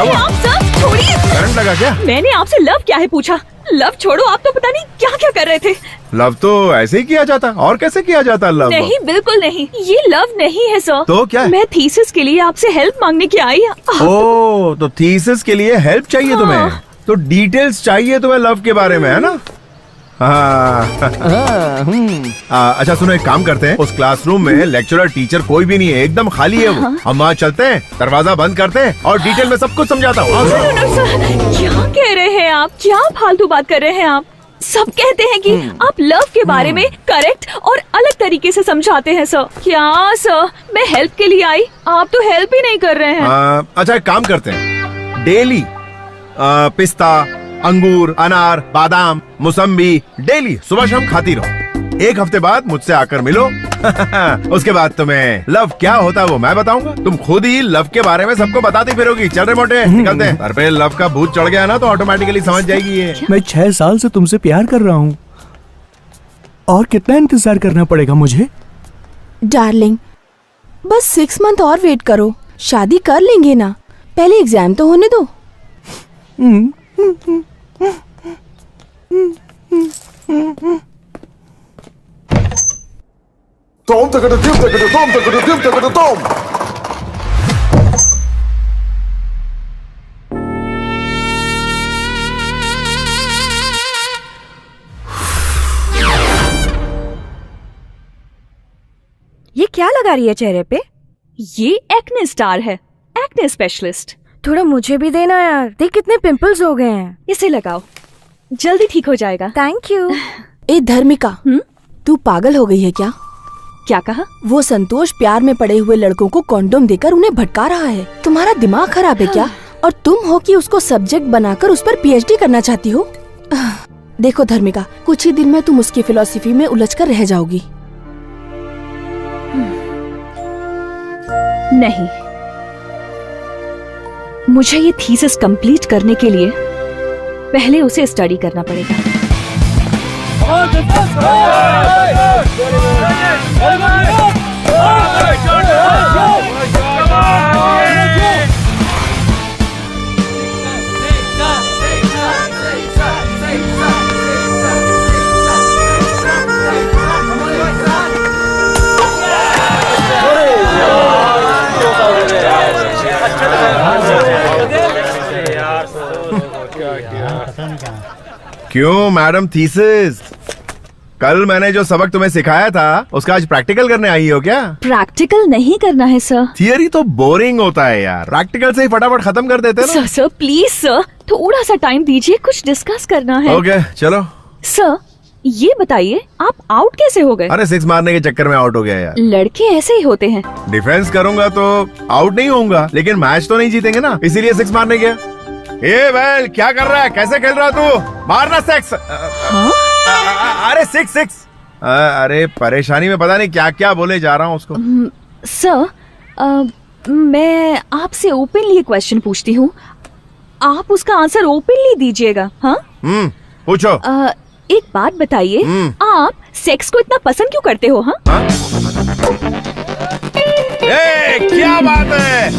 S2: आप सब? छोड़िए।
S1: करंट लगा क्या?
S2: मैंने आपसे लव क्या है पूछा। लव छोड़ो, आप तो पता नहीं क्या क्या कर रहे थे।
S1: लव तो ऐसे ही किया जाता, और कैसे किया जाता लव?
S2: नहीं बिल्कुल नहीं, ये लव नहीं है सर।
S1: तो क्या है?
S2: मैं थीसिस के लिए आपसे हेल्प मांगने की आई।
S1: ओ तो थीसिस के लिए हेल्प चाहिए तुम्हें, तो डिटेल्स चाहिए तुम्हें लव के बारे में, है ना? हाँ। अच्छा सुनो, एक काम करते हैं, उस क्लासरूम में लेक्चरर टीचर कोई भी नहीं है, एकदम खाली है वो। हम वहाँ चलते हैं, दरवाजा बंद करते हैं और डिटेल में सब कुछ समझाता हूँ।
S2: क्या कह रहे हैं आप? क्या फालतू बात कर रहे हैं आप? सब कहते हैं कि आप लव के बारे में करेक्ट और अलग तरीके से समझाते हैं सर। क्या सर, मैं हेल्प के लिए आई, आप तो हेल्प ही नहीं कर रहे हैं।
S1: अच्छा एक काम करते हैं, डेली पिस्ता, अंगूर, अनार, बादाम, मौसम्बी डेली सुबह शाम खाती रहो। एक हफ्ते बाद मुझसे आकर मिलो। उसके बाद तुम्हें लव क्या होता है वो मैं बताऊंगा। तुम खुद ही लव के बारे में सबको बताती फिरोगी। चल रहे मोटे, निकलते हैं। पर पे लव का भूत चढ़ गया ना तो ऑटोमेटिकली समझ जाएगी ये।
S9: मैं 6 साल से तुमसे प्यार कर रहा हूँ, और कितना इंतजार करना पड़ेगा मुझे?
S2: डार्लिंग बस 6 मंथ और वेट करो, शादी कर लेंगे ना। पहले एग्जाम तो होने दो।
S10: Tom, take the dim, take the tom, take the dim, take the tom.
S2: क्या लगा रही है चेहरे पे? ये एक्ने स्टार है, एक्ने स्पेशलिस्ट। थोड़ा मुझे भी देना यार, देख कितने पिंपल्स हो गए हैं। इसे लगाओ, जल्दी ठीक हो जाएगा। Thank you. ए धर्मिका, तू पागल हो गई है क्या? क्या कहा? वो संतोष प्यार में पड़े हुए लड़कों को कॉन्डोम देकर उन्हें भटका रहा है। तुम्हारा दिमाग खराब है क्या? और तुम हो कि उसको सब्जेक्ट बनाकर उस पर पीएचडी करना चाहती हो? देखो धर्मिका, कुछ ही दिन में तुम उसकी फिलॉसफी में उलझकर रह जाओगी। नहीं, मुझे ये थीसिस कंप्लीट करने के लिए पहले उसे स्टडी करना पड़ेगा।
S1: क्यों मैडम थीसिस, कल मैंने जो सबक तुम्हें सिखाया था उसका आज प्रैक्टिकल करने आई हो क्या?
S2: प्रैक्टिकल नहीं करना है सर।
S1: थियरी तो बोरिंग होता है यार, प्रैक्टिकल से ही फटाफट खत्म कर देते हैं ना।
S2: सर प्लीज सर, थोड़ा सा टाइम दीजिए, कुछ डिस्कस करना है।
S1: ओके चलो।
S2: सर ये बताइए, आप आउट कैसे हो गए?
S1: अरे 6 मारने के चक्कर में आउट हो गया यार।
S2: लड़के ऐसे ही होते हैं।
S1: डिफेंस करूंगा तो आउट नहीं होऊंगा, लेकिन मैच तो नहीं जीतेंगे ना, इसीलिए 6 मारने गया। ए वेल, क्या कर रहा है? कैसे खेल रहा तू? मारना 6। अरे 6। अरे परेशानी में पता नहीं क्या क्या बोले जा रहा हूँ उसको।
S2: सर मैं आपसे ओपनली क्वेश्चन पूछती हूँ, आप उसका आंसर ओपनली दीजिएगा। हाँ
S1: पूछो।
S2: एक बात बताइए, आप सेक्स को इतना पसंद क्यों करते हो? हाँ
S1: क्या बात है?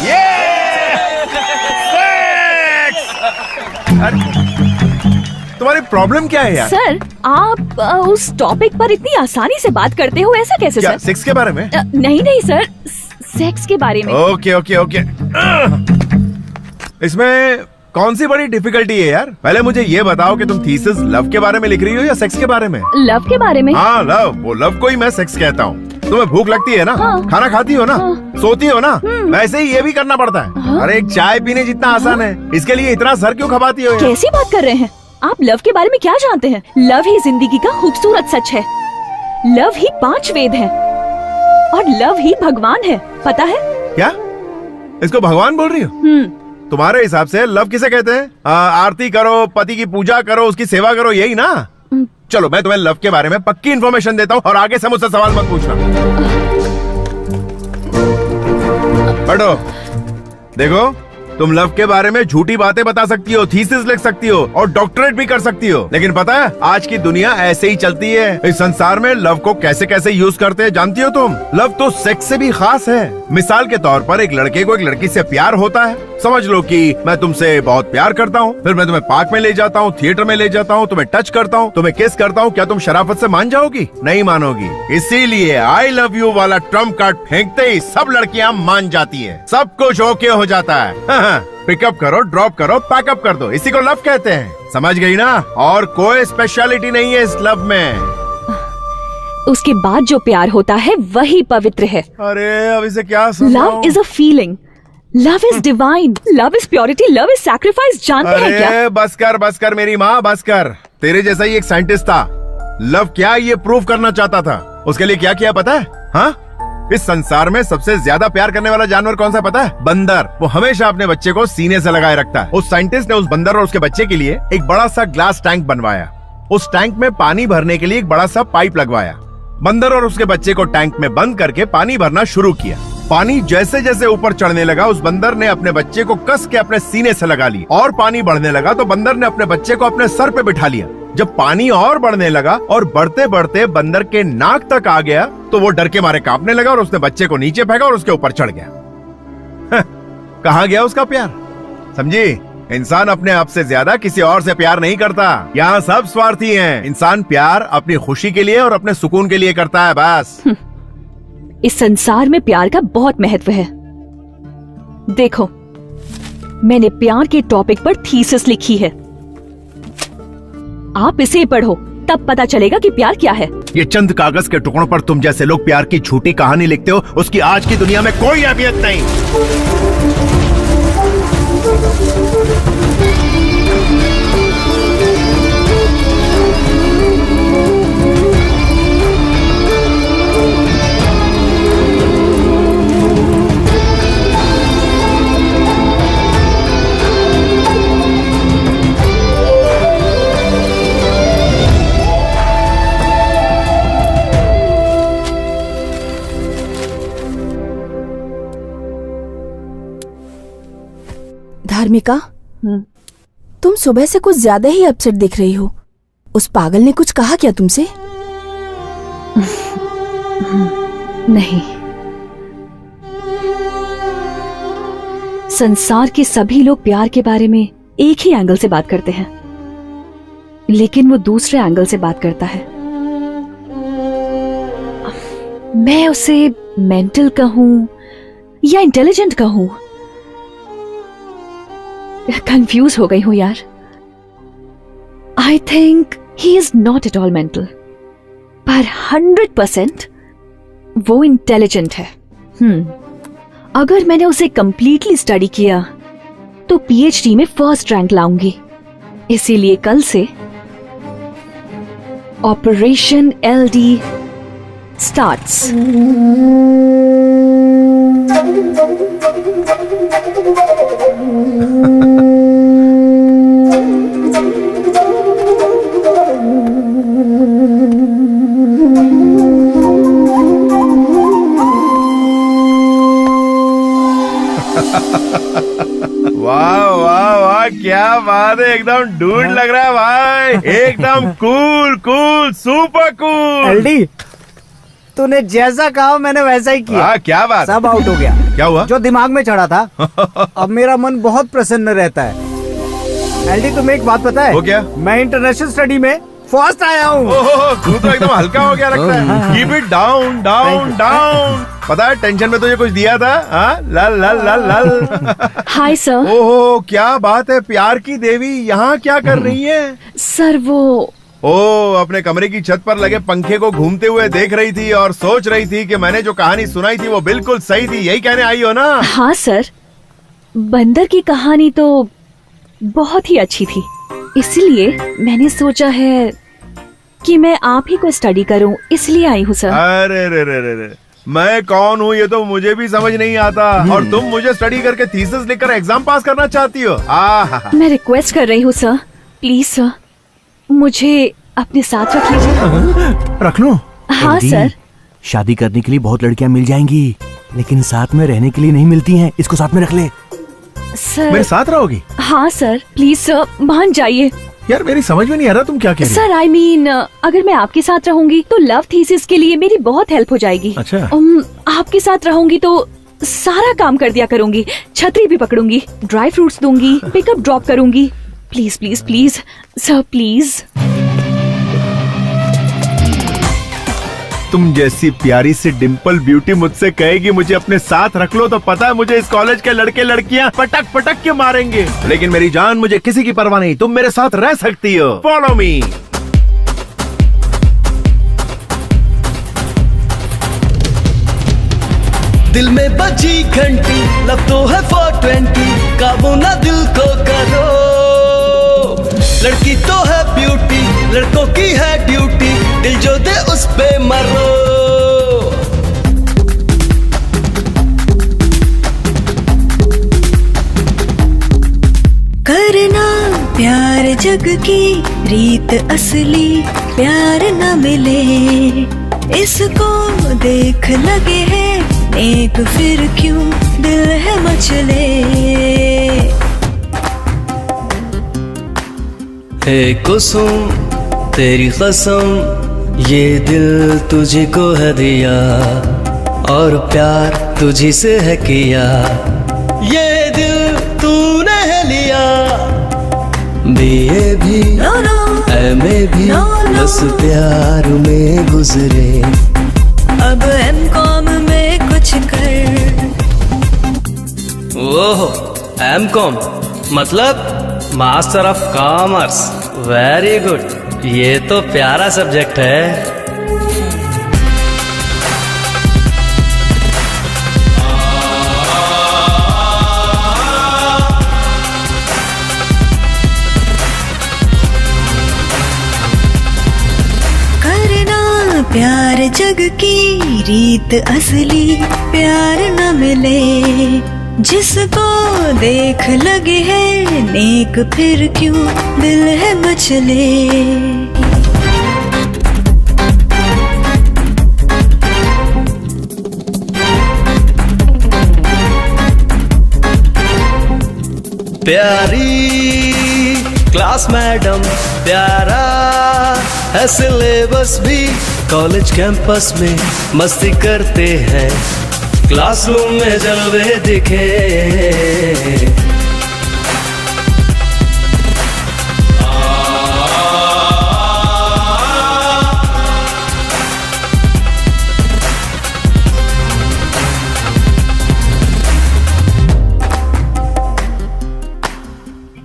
S1: ये तुम्हारी प्रॉब्लम क्या है यार?
S2: सर आप उस टॉपिक पर इतनी आसानी से बात करते हो, ऐसा कैसे?
S1: क्या,
S2: सर
S1: 6 के बारे में?
S2: नहीं सर, सेक्स के बारे में।
S1: ओके। इसमें कौन सी बड़ी डिफिकल्टी है यार? पहले मुझे ये बताओ कि तुम थीसिस लव के बारे में लिख रही हो या सेक्स के बारे में?
S2: लव के बारे में।
S1: हाँ लव, वो लव को ही मैं सेक्स कहता हूँ। तुम्हें भूख लगती है ना?
S2: हाँ।
S1: खाना खाती हो ना? सोती हो ना? वैसे ही ये भी करना पड़ता है। अरे एक चाय पीने जितना आसान है, इसके लिए इतना सर क्यों खपाती हो यार?
S2: कैसी बात कर रहे हैं आप? लव के बारे में क्या जानते हैं? लव ही जिंदगी का खूबसूरत सच है। लव ही 5 वेद है और लव ही भगवान है, पता है?
S1: क्या इसको भगवान बोल रही हो? तुम्हारे हिसाब से लव किसे कहते हैं? आरती करो, पति की पूजा करो, उसकी सेवा करो, यही ना? चलो मैं तुम्हें लव के बारे में पक्की इन्फॉर्मेशन देता हूँ और आगे से मुझसे सवाल मत पूछना। बैठो। देखो, तुम लव के बारे में झूठी बातें बता सकती हो, थीसिस लिख सकती हो और डॉक्टरेट भी कर सकती हो, लेकिन पता है आज की दुनिया ऐसे ही चलती है। इस संसार में लव को कैसे कैसे यूज करते हैं जानती हो तुम? लव तो सेक्स से भी खास है। मिसाल के तौर पर एक लड़के को एक लड़की से प्यार होता है। समझ लो कि मैं तुमसे बहुत प्यार करता हूँ, फिर मैं तुम्हें पार्क में ले जाता हूँ, थिएटर में ले जाता हूँ, तुम्हें टच करता हूँ, तुम्हें किस करता हूँ। क्या तुम शराफत से मान जाओगी? नहीं मानोगी। इसीलिए आई लव यू वाला ट्रम्प कार्ड फेंकते ही सब लड़कियाँ मान जाती है, सब कुछ ओके हो जाता है। पिकअप करो, ड्रॉप करो, पैकअप कर दो, इसी को लव कहते हैं। समझ गई ना? और कोई स्पेशलिटी नहीं है इस लव में।
S2: उसके बाद जो प्यार होता है वही पवित्र है।
S1: अरे अब इसे क्या समझाऊं?
S2: Love is a feeling, love is divine, love is purity, love is sacrifice. जानते हैं क्या?
S1: अरे बस कर मेरी माँ, बस कर। तेरे जैसा ही एक साइंटिस्ट था, लव क्या ये प्रूव करना चाहता था। उसके लिए क्या किया पता है? हाँ, इस संसार में सबसे ज्यादा प्यार करने वाला जानवर कौन सा पता है? बंदर। वो हमेशा अपने बच्चे को सीने से लगाए रखता है। उस साइंटिस्ट ने उस बंदर और उसके बच्चे के लिए एक बड़ा सा ग्लास टैंक बनवाया। उस टैंक में पानी भरने के लिए एक बड़ा सा पाइप लगवाया। बंदर और उसके बच्चे को टैंक में बंद करके पानी भरना शुरू किया। पानी जैसे जैसे ऊपर चढ़ने लगा, उस बंदर ने अपने बच्चे को कस के अपने सीने से लगा लिया और पानी बढ़ने लगा तो बंदर ने अपने बच्चे को अपने सर पे बिठा लिया। जब पानी और बढ़ने लगा और बढ़ते बढ़ते बंदर के नाक तक आ गया तो वो डर के मारे कांपने लगा और उसने बच्चे को नीचे फेंका और उसके ऊपर चढ़ गया। कहाँ गया उसका प्यार? समझी? इंसान अपने आप से ज्यादा किसी और से प्यार नहीं करता। यहाँ सब स्वार्थी हैं। इंसान प्यार अपनी खुशी के लिए और अपने सुकून के लिए करता है, बस।
S2: इस संसार में प्यार का बहुत महत्व है। देखो, मैंने प्यार के टॉपिक पर थीसिस लिखी है, आप इसे पढ़ो, तब पता चलेगा कि प्यार क्या है।
S1: ये चंद कागज के टुकड़ों पर तुम जैसे लोग प्यार की झूठी कहानी लिखते हो, उसकी आज की दुनिया में कोई अहमियत नहीं।
S2: धार्मिका, तुम सुबह से कुछ ज्यादा ही अपसेट दिख रही हो। उस पागल ने कुछ कहा क्या तुमसे?
S14: नहीं, संसार के सभी लोग प्यार के बारे में एक ही एंगल से बात करते हैं, लेकिन वो दूसरे एंगल से बात करता है। मैं उसे मेंटल कहूं या इंटेलिजेंट कहूं, कंफ्यूज हो गई हूं यार। I think he is not at all mental, पर 100% वो इंटेलिजेंट है। अगर मैंने उसे कंप्लीटली स्टडी किया तो पीएचडी में फर्स्ट रैंक लाऊंगी। इसीलिए कल से ऑपरेशन एलडी स्टार्ट्स।
S1: वाह वाह वाह, क्या बात है, एकदम डूड लग रहा है भाई, एकदम cool cool super cool.
S5: LD, तूने जैसा कहा मैंने वैसा ही किया।
S1: क्या बात,
S5: सब आउट हो गया।
S1: क्या हुआ?
S5: जो दिमाग में चढ़ा था। अब मेरा मन बहुत प्रसन्न रहता है। एलडी, तुम्हें एक बात पता है?
S1: वो क्या?
S5: मैं इंटरनेशनल स्टडी में फर्स्ट आया हूँ।
S1: तू तो एकदम हल्का हो गया लगता है। Keep it down down down. पता है टेंशन में तुझे कुछ दिया था? लल लल लल लल।
S14: Hi sir.
S1: ओहो, क्या बात है, प्यार की देवी यहाँ क्या कर रही है?
S14: सर वो
S1: अपने कमरे की छत पर लगे पंखे को घूमते हुए देख रही थी और सोच रही थी कि मैंने जो कहानी सुनाई थी वो बिल्कुल सही थी, यही कहने आई हो ना?
S14: हाँ सर, बंदर की कहानी तो बहुत ही अच्छी थी, इसलिए मैंने सोचा है कि मैं आप ही को स्टडी करूं, इसलिए आई हूँ सर।
S1: अरे रे रे रे रे, मैं कौन हूँ ये तो मुझे भी समझ नहीं आता, और तुम मुझे स्टडी करके थीसिस लिखकर एग्जाम पास करना चाहती हो?
S14: मैं रिक्वेस्ट कर रही हूँ सर, प्लीज सर, मुझे अपने साथ रख लीजिए।
S9: रख लो?
S14: हाँ सर।
S9: शादी करने के लिए बहुत लड़कियां मिल जाएंगी, लेकिन साथ में रहने के लिए नहीं मिलती हैं। इसको साथ में रख ले।
S14: सर
S1: मेरे साथ रहोगी?
S14: हाँ सर, प्लीज सर, मान जाइए।
S1: यार मेरी समझ में नहीं आ रहा तुम क्या कह रही हो?
S14: सर आई मीन, अगर मैं आपके साथ रहूंगी तो लव थीसिस के लिए मेरी बहुत हेल्प हो जाएगी।
S1: अच्छा।
S14: आपके साथ रहूंगी तो सारा काम कर दिया करूंगी, छतरी भी पकड़ूंगी, ड्राई फ्रूट्स दूंगी, पिकअप ड्रॉप करूंगी। Please please please sir, please.
S1: तुम जैसी प्यारी सी डिम्पल ब्यूटी मुझसे कहेगी मुझे अपने साथ रख लो, तो पता है मुझे इस कॉलेज के लड़के लड़कियां पटक पटक के मारेंगे, लेकिन मेरी जान, मुझे किसी की परवाह नहीं, तुम मेरे साथ रह सकती हो। Follow me.
S3: दिल में बजी घंटी, लव तो है 420, काबू ना दिल को करो। लड़की तो है ब्यूटी, लड़कों की है ड्यूटी, दिल जो दे उस पे मरो।
S2: करना प्यार जग की रीत असली, प्यार न मिले इसको देख लगे है एक, फिर क्यों दिल है मचले।
S3: हे कुसुम तेरी कसम, ये दिल तुझे को है दिया, और प्यार तुझी से है किया। ये दिल तूने है लिया, बीए भी एमए भी बस प्यार में गुजरे।
S2: अब एमकॉम में कुछ कर।
S3: ओहो, एमकॉम मतलब master of commerce. Very good, ये तो प्यारा सब्जेक्ट है।
S2: प्यार जग की रीत असली प्यार न मिले, जिसको देख लगे है नेक फिर क्यों दिल है मचले।
S3: प्यारी क्लास मैडम, प्यारा है सिलेबस भी, कॉलेज कैंपस में मस्ती करते हैं, क्लासरूम में जलवे दिखे।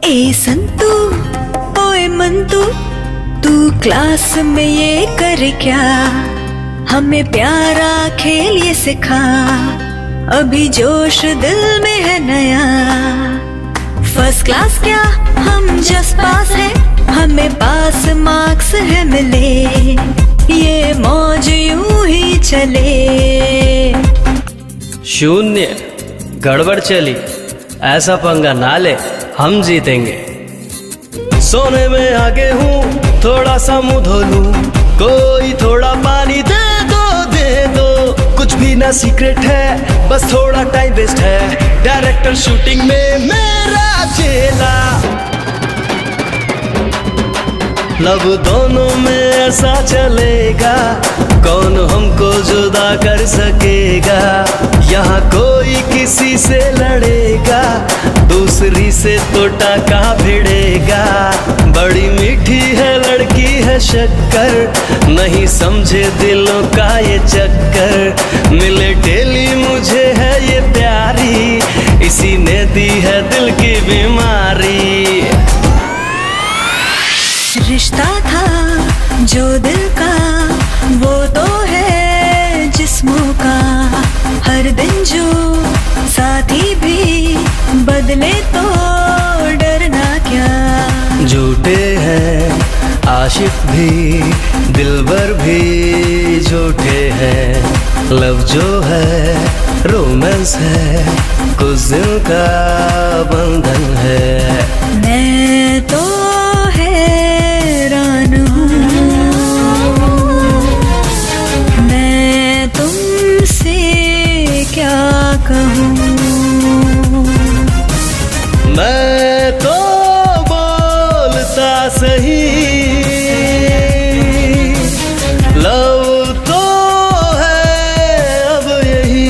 S2: ए संतू ओए मंतू, तू क्लास में ये कर क्या, हमें प्यारा खेल ये सिखा, अभी जोश दिल में है नया। फर्स्ट क्लास क्या हम जस्ट पास है, हमें पास मार्क्स है मिले, ये मौज यूं ही चले।
S3: शून्य गड़बड़ चली, ऐसा पंगा ना ले, हम जीतेंगे। सोने में आगे हूँ, थोड़ा सा मुंह धो लूं, कोई थोड़ा पानी दे दो, कुछ भी ना सीक्रेट है, बस थोड़ा टाइम वेस्ट है, डायरेक्टर शूटिंग में मेरा चेला। लब दोनों में ऐसा चलेगा, कौन हमको जुदा कर सकेगा, यहाँ कोई किसी से लड़ेगा, दूसरी से तो टाका भिड़ेगा। बड़ी मीठी है लड़की है शक्कर, नहीं समझे दिलों का ये चक्कर, मिले डेली मुझे है ये प्यारी, इसी ने दी है दिल की बीमारी।
S2: रिश्ता था जो दिल का, वो तो है जिस्मों का, हर दिन जो साथी भी बदले तो डरना क्या।
S3: झूठे हैं आशिक भी, दिलबर भी झूठे हैं, लव जो है रोमांस है, कुछ दिल का बंधन है।
S2: मैं तो हैरान हूँ, मैं तुमसे क्या कहूँ,
S3: मैं तो बोलता सही, लव तो है अब यही।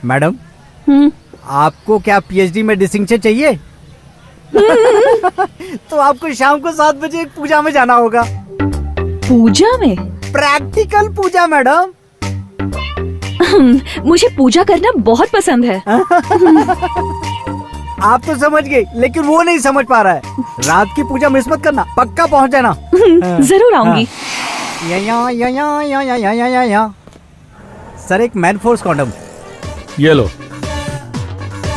S5: मैडम, आपको क्या पीएचडी में डिस्टिंक्शन चाहिए? तो आपको शाम को 7 बजे एक पूजा में जाना होगा।
S14: पूजा में?
S5: प्रैक्टिकल पूजा मैडम।
S14: मुझे पूजा करना बहुत पसंद है।
S5: आप तो समझ गए, लेकिन वो नहीं समझ पा रहा है। रात की पूजा मिस मत करना, पक्का पहुंच जाना।
S14: जरूर आऊंगी।
S5: सर, एक मैन फोर्स कॉन्डम।
S3: ये लो।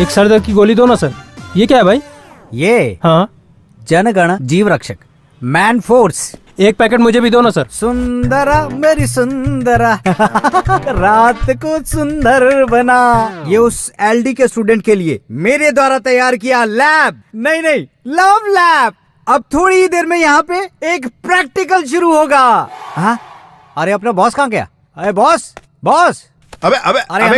S3: एक सर दर्द की गोली दो ना सर। ये क्या है भाई?
S5: ये
S3: हाँ,
S5: जनगण जीव रक्षक मैन फोर्स।
S3: एक पैकेट मुझे भी दो ना सर।
S5: सुंदरा मेरी सुंदरा रात को सुंदर बना। ये उस एलडी के स्टूडेंट के लिए मेरे द्वारा तैयार किया लैब, नहीं लव लैब। अब थोड़ी ही देर में यहाँ पे एक प्रैक्टिकल शुरू होगा। हाँ? अरे अपना बॉस कहाँ गया? अरे बॉस
S1: अबे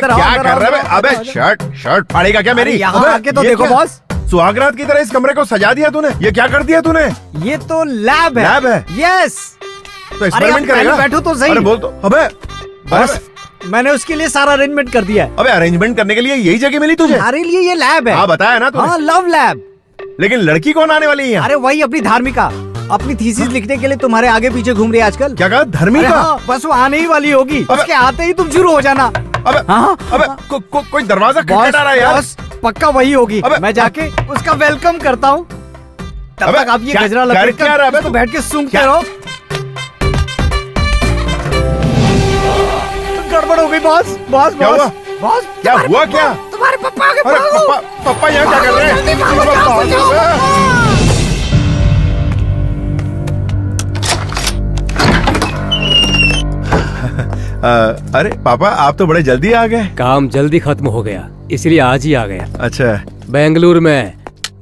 S1: क्या कर रहा है? अबे शर्ट फाड़ेगा क्या मेरी?
S5: यहाँ आके तो देखो बॉस,
S1: सुहागरात की तरह इस कमरे को सजा दिया तूने। ये क्या कर दिया तूने?
S5: ये तो लैब है।
S1: लैब है?
S5: यस।
S1: तो एक्सपेरिमेंट करेगा?
S5: बैठो तो सही।
S1: अरे बोल तो। अबे
S5: बॉस, मैंने उसके लिए सारा अरेंजमेंट कर दिया है।
S1: अबे अरेंजमेंट करने के लिए यही जगह मिली तुझे?
S5: हमारे लिए ये लैब है।
S1: हाँ बताया ना तूने।
S5: हाँ, लव लैब।
S1: लेकिन लड़की कौन आने वाली है यहाँ?
S5: अरे वही अपनी धार्मिका, अपनी थीसिस लिखने के लिए तुम्हारे आगे पीछे घूम रही है आजकल।
S1: क्या कहा? धर्मिका?
S5: हाँ, बस वो आने ही वाली होगी। उसके आते ही तुम शुरू हो जाना।
S1: कोई दरवाजा खटखटा रहा है यार।
S5: बस पक्का वही होगी। मैं जाके उसका वेलकम करता हूँ। तब तक आप ये गजरा लपेट कर तो बैठ के सूंघते रहो। गड़बड़ हो गई बॉस।
S1: क्या हुआ? क्या
S5: तुम्हारे पापा आ गए।
S1: पापा यहाँ क्या कर रहे हैं? अरे पापा आप तो बड़े जल्दी आ गए।
S3: काम जल्दी खत्म हो गया इसलिए आज ही आ गया।
S1: अच्छा।
S3: बेंगलुरु में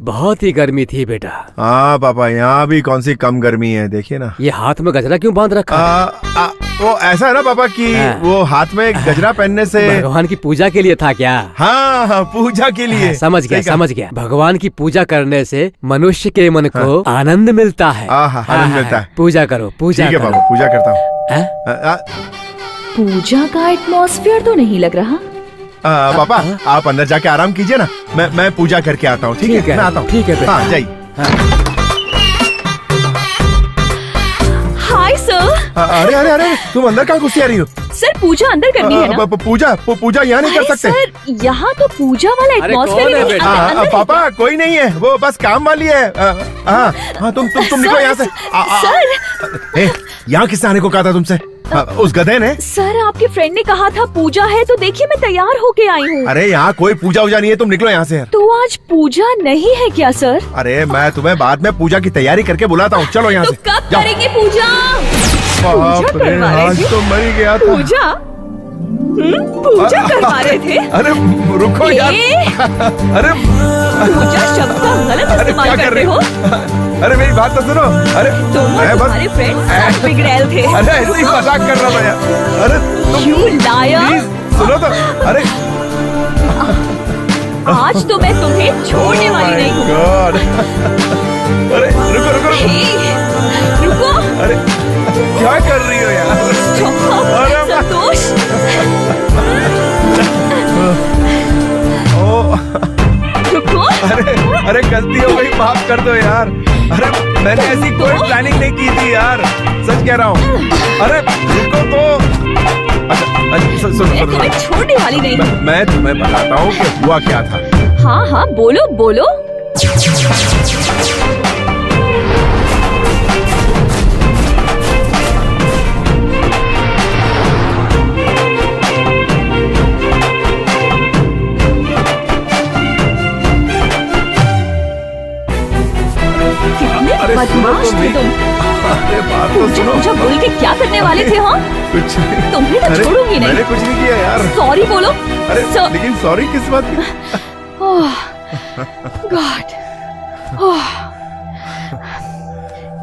S3: बहुत ही गर्मी थी बेटा।
S1: हाँ पापा यहाँ भी कौन सी कम गर्मी है, देखिए ना।
S3: ये हाथ में गजरा क्यों बांध रखा है?
S1: वो ऐसा है ना पापा कि वो हाथ में गजरा पहनने से
S3: भगवान की पूजा के लिए था क्या?
S1: हाँ हाँ पूजा के लिए।
S3: समझ गया समझ गया। भगवान की पूजा करने से मनुष्य के मन को आनंद मिलता है।
S1: आनंद मिलता है।
S3: पूजा करो पूजा।
S1: ठीक है पापा पूजा करता हूँ।
S14: पूजा का एटमॉस्फेयर तो नहीं लग रहा।
S1: पापा आप अंदर जाके आराम कीजिए ना, मैं पूजा करके आता हूँ। ठीक है मैं आता हूँ।
S3: ठीक है
S1: हाँ जाइए।
S14: Hi sir.
S1: अरे अरे अरे तुम अंदर कहाँ घुसी आ रही हो?
S14: सर पूजा अंदर करनी है ना?
S1: पूजा यहाँ नहीं कर सकते
S14: सर यहाँ तो पूजा वाला एटमॉस्फेयर।
S1: पापा कोई नहीं है, वो बस काम वाली है। हाँ तुम निकलो यहाँ से।
S14: सर
S1: यहाँ किसने आने को कहा था तुमसे? उस गधे ने।
S14: सर आपके फ्रेंड ने कहा था पूजा है तो देखिए मैं तैयार होके आई हूँ।
S1: अरे यहाँ कोई पूजा वूजा नहीं है, तुम निकलो यहाँ से।
S14: तो आज पूजा नहीं है क्या सर?
S1: अरे मैं तुम्हें बाद में पूजा की तैयारी करके बुलाता हूँ, चलो यहाँ
S14: तो
S1: से।
S14: कब करेंगे पूजा?
S1: बाप रे आज तो मर ही गया था।
S14: पूजा पूजा करवा रहे थे?
S1: अरे रुको यार। अरे
S14: पूजा शब्द का गलत इस्तेमाल कर रहे हो।
S1: अरे मेरी बात तो सुनो। अरे
S14: तुम और तुम्हारे फ्रेंड्स बिगड़ैल थे।
S1: अरे ऐसे ही मजाक कर रहा था यार। अरे
S14: You liar!
S1: सुनो तो। अरे
S14: आज तो मैं तुम्हें छोड़ने वाली नहीं हूँ।
S1: अरे रुको रुको
S14: रुको।
S1: अरे क्या कर रही हो यार?
S14: संतोष। रुको।
S1: अरे गलती हो गई, माफ कर दो यार। अरे मैंने ऐसी कोई प्लानिंग नहीं की थी यार, सच कह रहा हूँ। अरे रुको तो। अच्छा
S14: मैं तुम्हें छोड़ने वाली नहीं हूँ।
S1: मैं तुम्हें बताता हूँ कि हुआ क्या था।
S14: हाँ हाँ बोलो बोलो। बदमाश थे तुम।
S1: अरे बात तो सुनो।
S14: पूजा बोल के क्या करने वाले थे? हाँ
S1: कुछ
S14: तुम्हें तो छोड़ूंगी नहीं।
S1: मैंने कुछ नहीं किया यार।
S14: सॉरी बोलो।
S1: अरे लेकिन सॉरी किस बात की?
S14: गॉड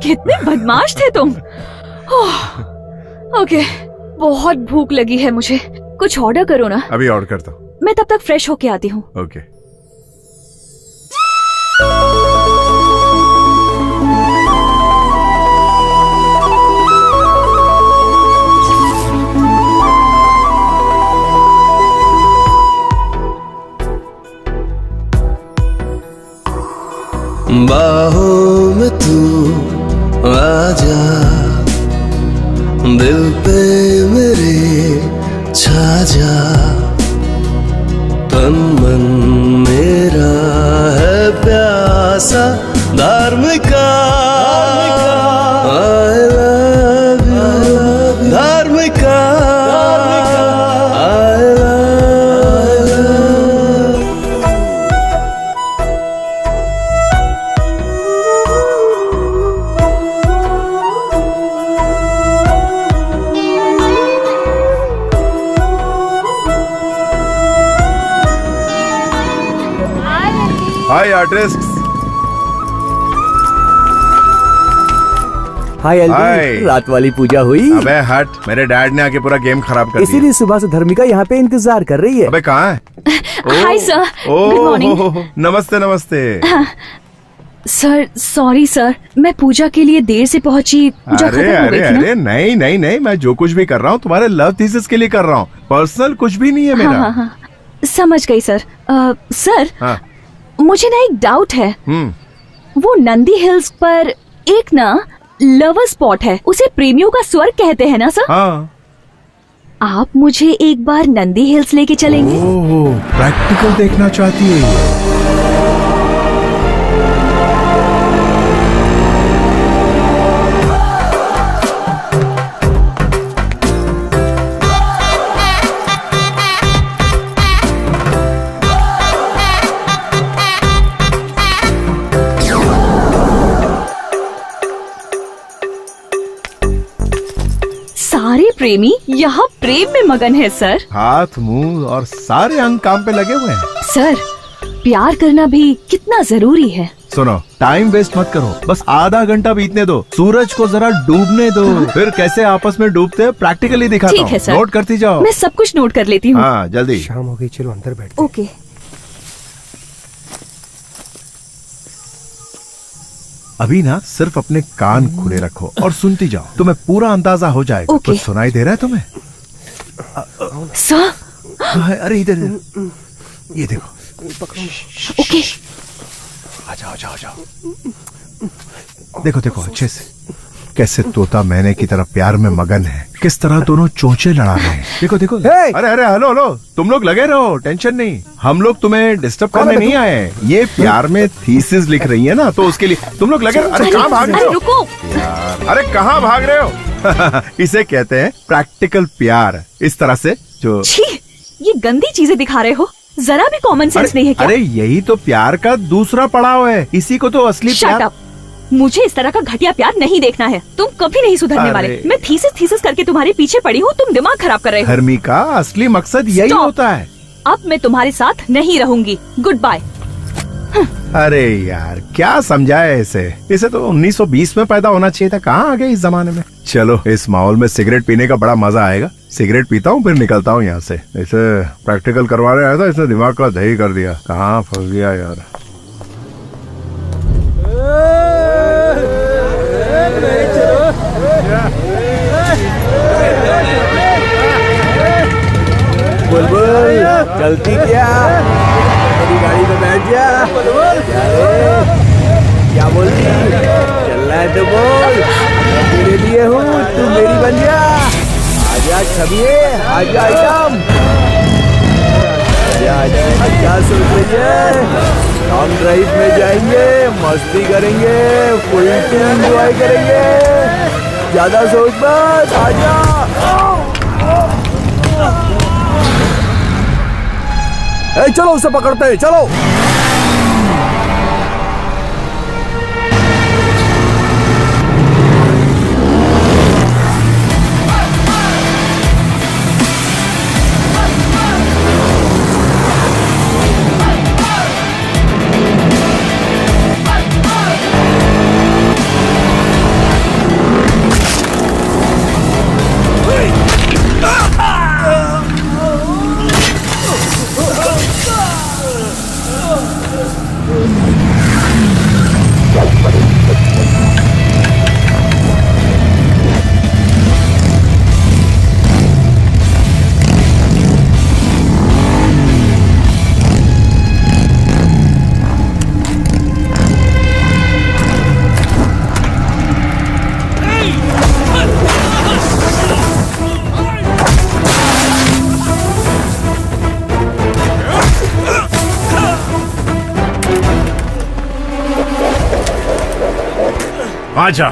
S14: कितने बदमाश थे तुम। ओके बहुत भूख लगी है मुझे, कुछ ऑर्डर करो ना।
S1: अभी ऑर्डर करता हूँ।
S14: मैं तब तक फ्रेश होके आती हूँ।
S1: ओके।
S15: बाहों में तू आजा, दिल पे मेरे छा जा, तन मन मेरा है प्यासा Dharmika. I love you Dharmika.
S1: Hi artist.
S9: Hi Elvin, रात वाली पूजा हुई?
S1: अबे हट, मेरे डैड ने आके पूरा गेम खराब कर दिया।
S9: इसीलिए सुबह से धर्मिका यहाँ पे इंतजार कर रही है।
S1: अबे कहाँ है?
S14: Hi sir, good morning.
S1: नमस्ते नमस्ते।
S14: सर सॉरी सर, मैं पूजा के लिए देर से पहुंची। पूजा
S1: अरे
S14: खत्म हो
S1: अरे
S14: गई थी ना?
S1: अरे नहीं नहीं नहीं, मैं जो कुछ भी कर रहा हूँ तुम्हारे लव थीसिस के लिए कर रहा हूँ, पर्सनल कुछ भी नहीं है मेरा।
S14: हाँ, हाँ, समझ गई सर। सर
S1: हाँ।
S14: मुझे ना एक डाउट है। वो नंदी हिल्स पर एक ना लवर स्पॉट है, उसे प्रेमियों का स्वर्ग कहते हैं ना सर?
S1: हाँ।
S14: आप मुझे एक बार नंदी हिल्स लेके चलेंगे?
S1: ओह, प्रैक्टिकल देखना चाहती है।
S14: सारे प्रेमी यहाँ प्रेम में मगन है सर।
S1: हाथ, मुंह और सारे अंग काम पे लगे हुए हैं।
S14: सर, प्यार करना भी कितना जरूरी है।
S1: सुनो, टाइम वेस्ट मत करो, बस आधा घंटा बीतने दो, सूरज को जरा डूबने दो, फिर कैसे आपस में डूबते हैं प्रैक्टिकली दिखाता
S14: ठीक
S1: हूँ।
S14: है सर,
S1: नोट करती जाओ।
S14: मैं सब कुछ नोट कर लेती हूँ।
S1: हाँ जल्दी।
S4: शाम हो गई, चलो अंदर बैठ।
S2: ओके।
S1: अभी ना सिर्फ अपने कान खुले रखो और सुनती जाओ, तुम्हें पूरा अंदाजा हो जाएगा।
S14: ओके।
S1: कुछ सुनाई दे रहा है तुम्हें?
S14: सर,
S1: अरे इधर ये देखो।
S14: ओके।
S1: आ जाओ जाओ जाओ। देखो देखो अच्छे से, कैसे तोता मैने की तरफ प्यार में मगन है, किस तरह दोनों चोंचे लड़ा रहे हैं। देखो देखो। अरे अरे हेलो हेलो, तुम लोग लगे रहो, टेंशन नहीं, हम लोग तुम्हें डिस्टर्ब करने नहीं आए। ये प्यार में थीसिस लिख रही है ना, तो उसके लिए तुम लोग लगे। अरे कहाँ भाग रहे हो?
S14: रुको।
S1: यार, अरे कहाँ भाग रहे हो? इसे कहते हैं प्रैक्टिकल प्यार। इस तरह से जो
S14: छी, ये गंदी चीजें दिखा रहे हो, जरा भी कॉमन सेंस नहीं है क्या?
S1: अरे यही तो प्यार का दूसरा पड़ाव है, इसी को तो असली
S14: शट
S1: प्यार।
S14: अप। मुझे इस तरह का घटिया प्यार नहीं देखना है। तुम कभी नहीं सुधरने वाले। मैं थीसिस करके तुम्हारे पीछे पड़ी हूँ, तुम दिमाग खराब कर रहे हो।
S1: धर्मी का असली मकसद यही
S14: Stop.
S1: होता है।
S14: अब मैं तुम्हारे साथ नहीं रहूंगी। Goodbye.
S1: अरे यार क्या समझाया इसे तो 1920 में पैदा होना चाहिए था, कहाँ आ गए इस जमाने में। चलो, इस माहौल में सिगरेट पीने का बड़ा मजा आएगा। सिगरेट पीता हूँ फिर निकलता हूँ यहाँ से। इसे प्रैक्टिकल करवाने आया था, इसने दिमाग का दही कर दिया। कहाँ फंस गया यार।
S9: बुलबुल चलती क्या? मेरी गाड़ी में बैठ जा। क्या बोलती? चलना है तो बोल, मैं तेरे लिए हूँ, तू मेरी बन जा। आजा छबिए, आजा आइटम, आजा। क्या सोच रही है? लॉन्ग ड्राइव में जाएंगे, मस्ती करेंगे, फुल एंजॉय करेंगे। ज्यादा सोच मत, आजा। चलो उसे पकड़ते हैं, चलो।
S1: आजा।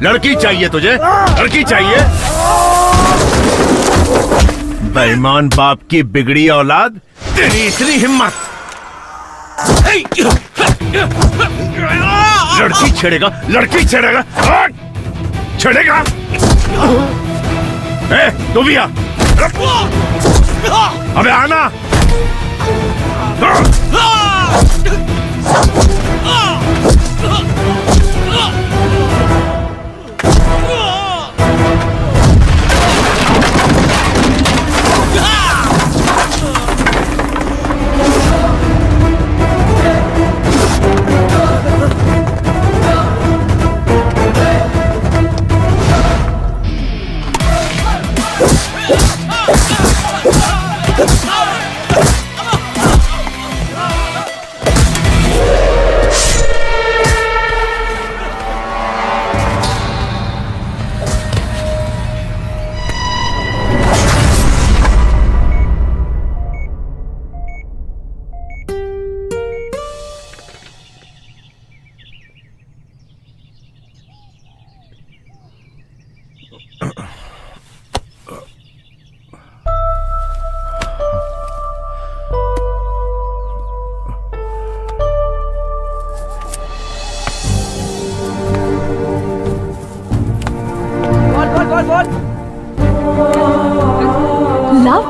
S1: लड़की चाहिए तुझे? लड़की चाहिए? बेईमान बाप की बिगड़ी औलाद, तेरी इतनी हिम्मत! लड़की छेड़ेगा, लड़की छेड़ेगा, छेड़ेगा। तू भी आ, अबे आना।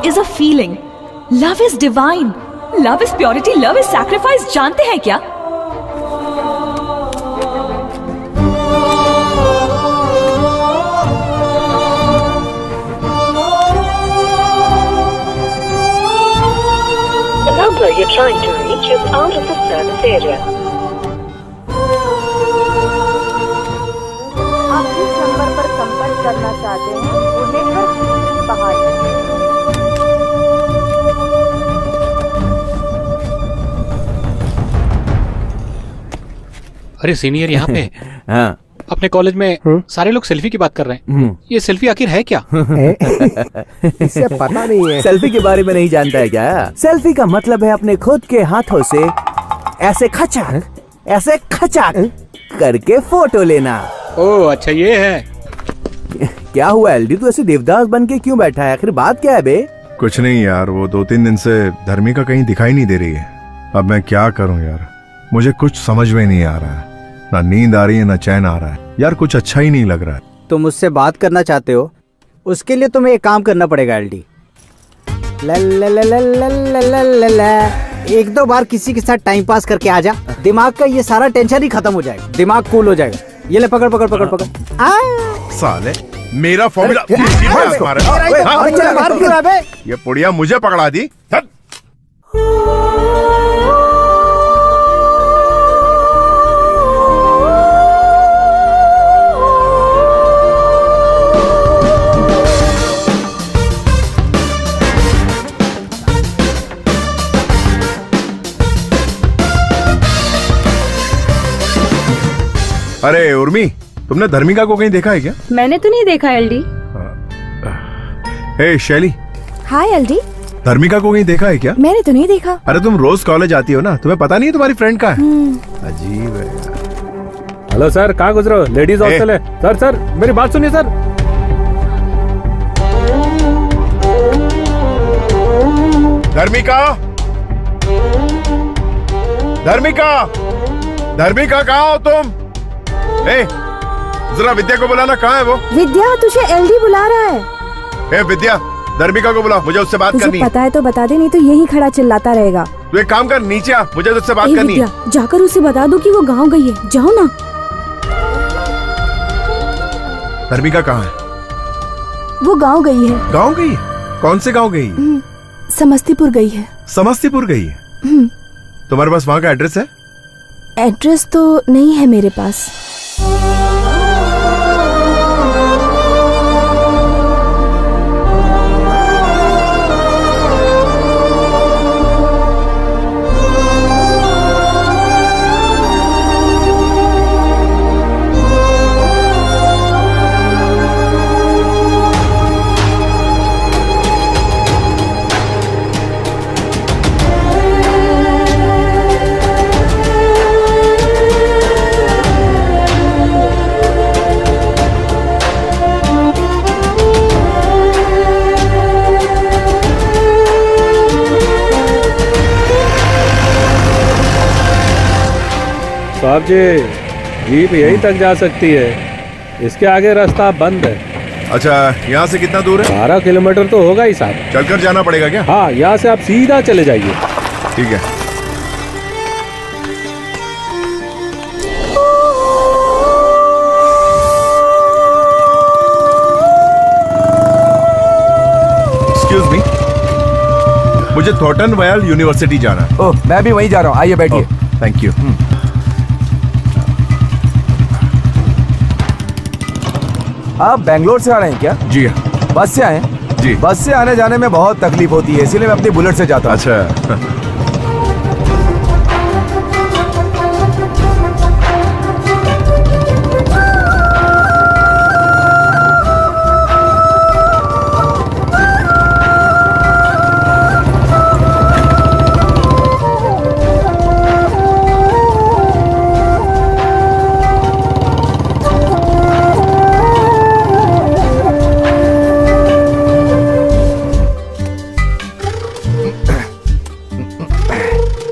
S14: Is a feeling, love is divine, love is purity, love is sacrifice, जानते हैं क्या?
S16: The number you're trying to reach is out of the service area.
S17: आप जिस नंबर पर संपर्क करना चाहते हैं वो नेटवर्क से बाहर है।
S11: अरे सीनियर यहाँ पे
S9: हाँ
S11: अपने कॉलेज में सारे लोग सेल्फी की बात कर रहे हैं। ये सेल्फी आखिर है क्या?
S9: इससे पता नहीं है। सेल्फी के बारे में नहीं जानता है क्या? सेल्फी का मतलब है अपने खुद के हाथों से ऐसे खचाक करके फोटो लेना।
S11: ओह अच्छा ये है।
S9: क्या हुआ एलडी, तू ऐसे देवदास बन के क्यों बैठा है? आखिर बात क्या है बे?
S1: कुछ नहीं यार, वो 2-3 दिन से धर्मिका कहीं दिखाई नहीं दे रही है। अब मैं क्या करूं यार, मुझे कुछ समझ में नहीं आ रहा है। ना नींद आ रही है ना चैन आ रहा है यार, कुछ अच्छा ही नहीं लग रहा है।
S5: तुम मुझसे बात करना चाहते हो, उसके लिए तुम्हें एक काम करना पड़ेगा एलडी। एक दो बार किसी के साथ टाइम पास करके आ जा, दिमाग का ये सारा टेंशन ही खत्म हो जाएगा, दिमाग कूल हो जाएगा। ये ले पकड़ पकड़ पकड़ पकड़।
S1: साले मेरा फॉर्मूला ये पुड़िया मुझे पकड़ा दी। अरे उर्मी, तुमने धर्मिका को कहीं देखा है क्या?
S14: मैंने तो नहीं देखा एलडी।
S1: ए शैली।
S2: हाय एलडी।
S1: धर्मिका को कहीं देखा है क्या?
S2: मैंने तो नहीं देखा।
S1: अरे तुम रोज कॉलेज आती हो ना, तुम्हें पता नहीं है तुम्हारी फ्रेंड का है? अजीब है।
S4: हेलो सर, कहाँ गुजरे हो? लेडीज हॉस्टल है। सर सर मेरी बात सुनिए सर।
S1: धर्मिका, धर्मिका, धर्मिका कहाँ हो तुम? ए, जरा विद्या को बुलाना, कहाँ है वो?
S2: विद्या, तुझे एलडी बुला रहा है।
S1: ए विद्या, धर्मिका को बुला, मुझे उससे बात करनी है।
S2: पता है तो बता दे, नहीं तो यही खड़ा चिल्लाता रहेगा।
S1: तू एक काम कर, नीचे आ, मुझे उससे बात करनी है।
S2: जाकर उसे बता दो कि वो गांव गई है, जाओ ना।
S1: धर्मिका कहाँ है?
S2: वो गांव गई है।
S1: गांव गई है? कौन से गांव गई है?
S2: समस्तीपुर गई है।
S1: समस्तीपुर गई है? तुम्हारे पास वहाँ का एड्रेस है?
S2: एड्रेस तो नहीं है मेरे पास।
S4: साहब जी, जीप यहीं तक जा सकती है, इसके आगे रास्ता बंद है।
S1: अच्छा, यहाँ से कितना दूर है?
S4: 12 किलोमीटर तो होगा ही साहब।
S1: चलकर जाना पड़ेगा क्या?
S4: हाँ, यहाँ से आप सीधा चले जाइए।
S1: ठीक है। एक्सक्यूज मी, मुझे थॉर्टन वयल यूनिवर्सिटी जाना है।
S9: ओह, मैं भी वहीं जा रहा हूँ, आइए बैठिए।
S1: Thank you.
S9: आप बेंगलोर से आ रहे हैं क्या?
S1: जी हाँ।
S9: बस से आए हैं?
S1: जी।
S9: बस से आने जाने में बहुत तकलीफ होती है, इसीलिए मैं अपनी बुलेट से जाता हूँ।
S1: अच्छा।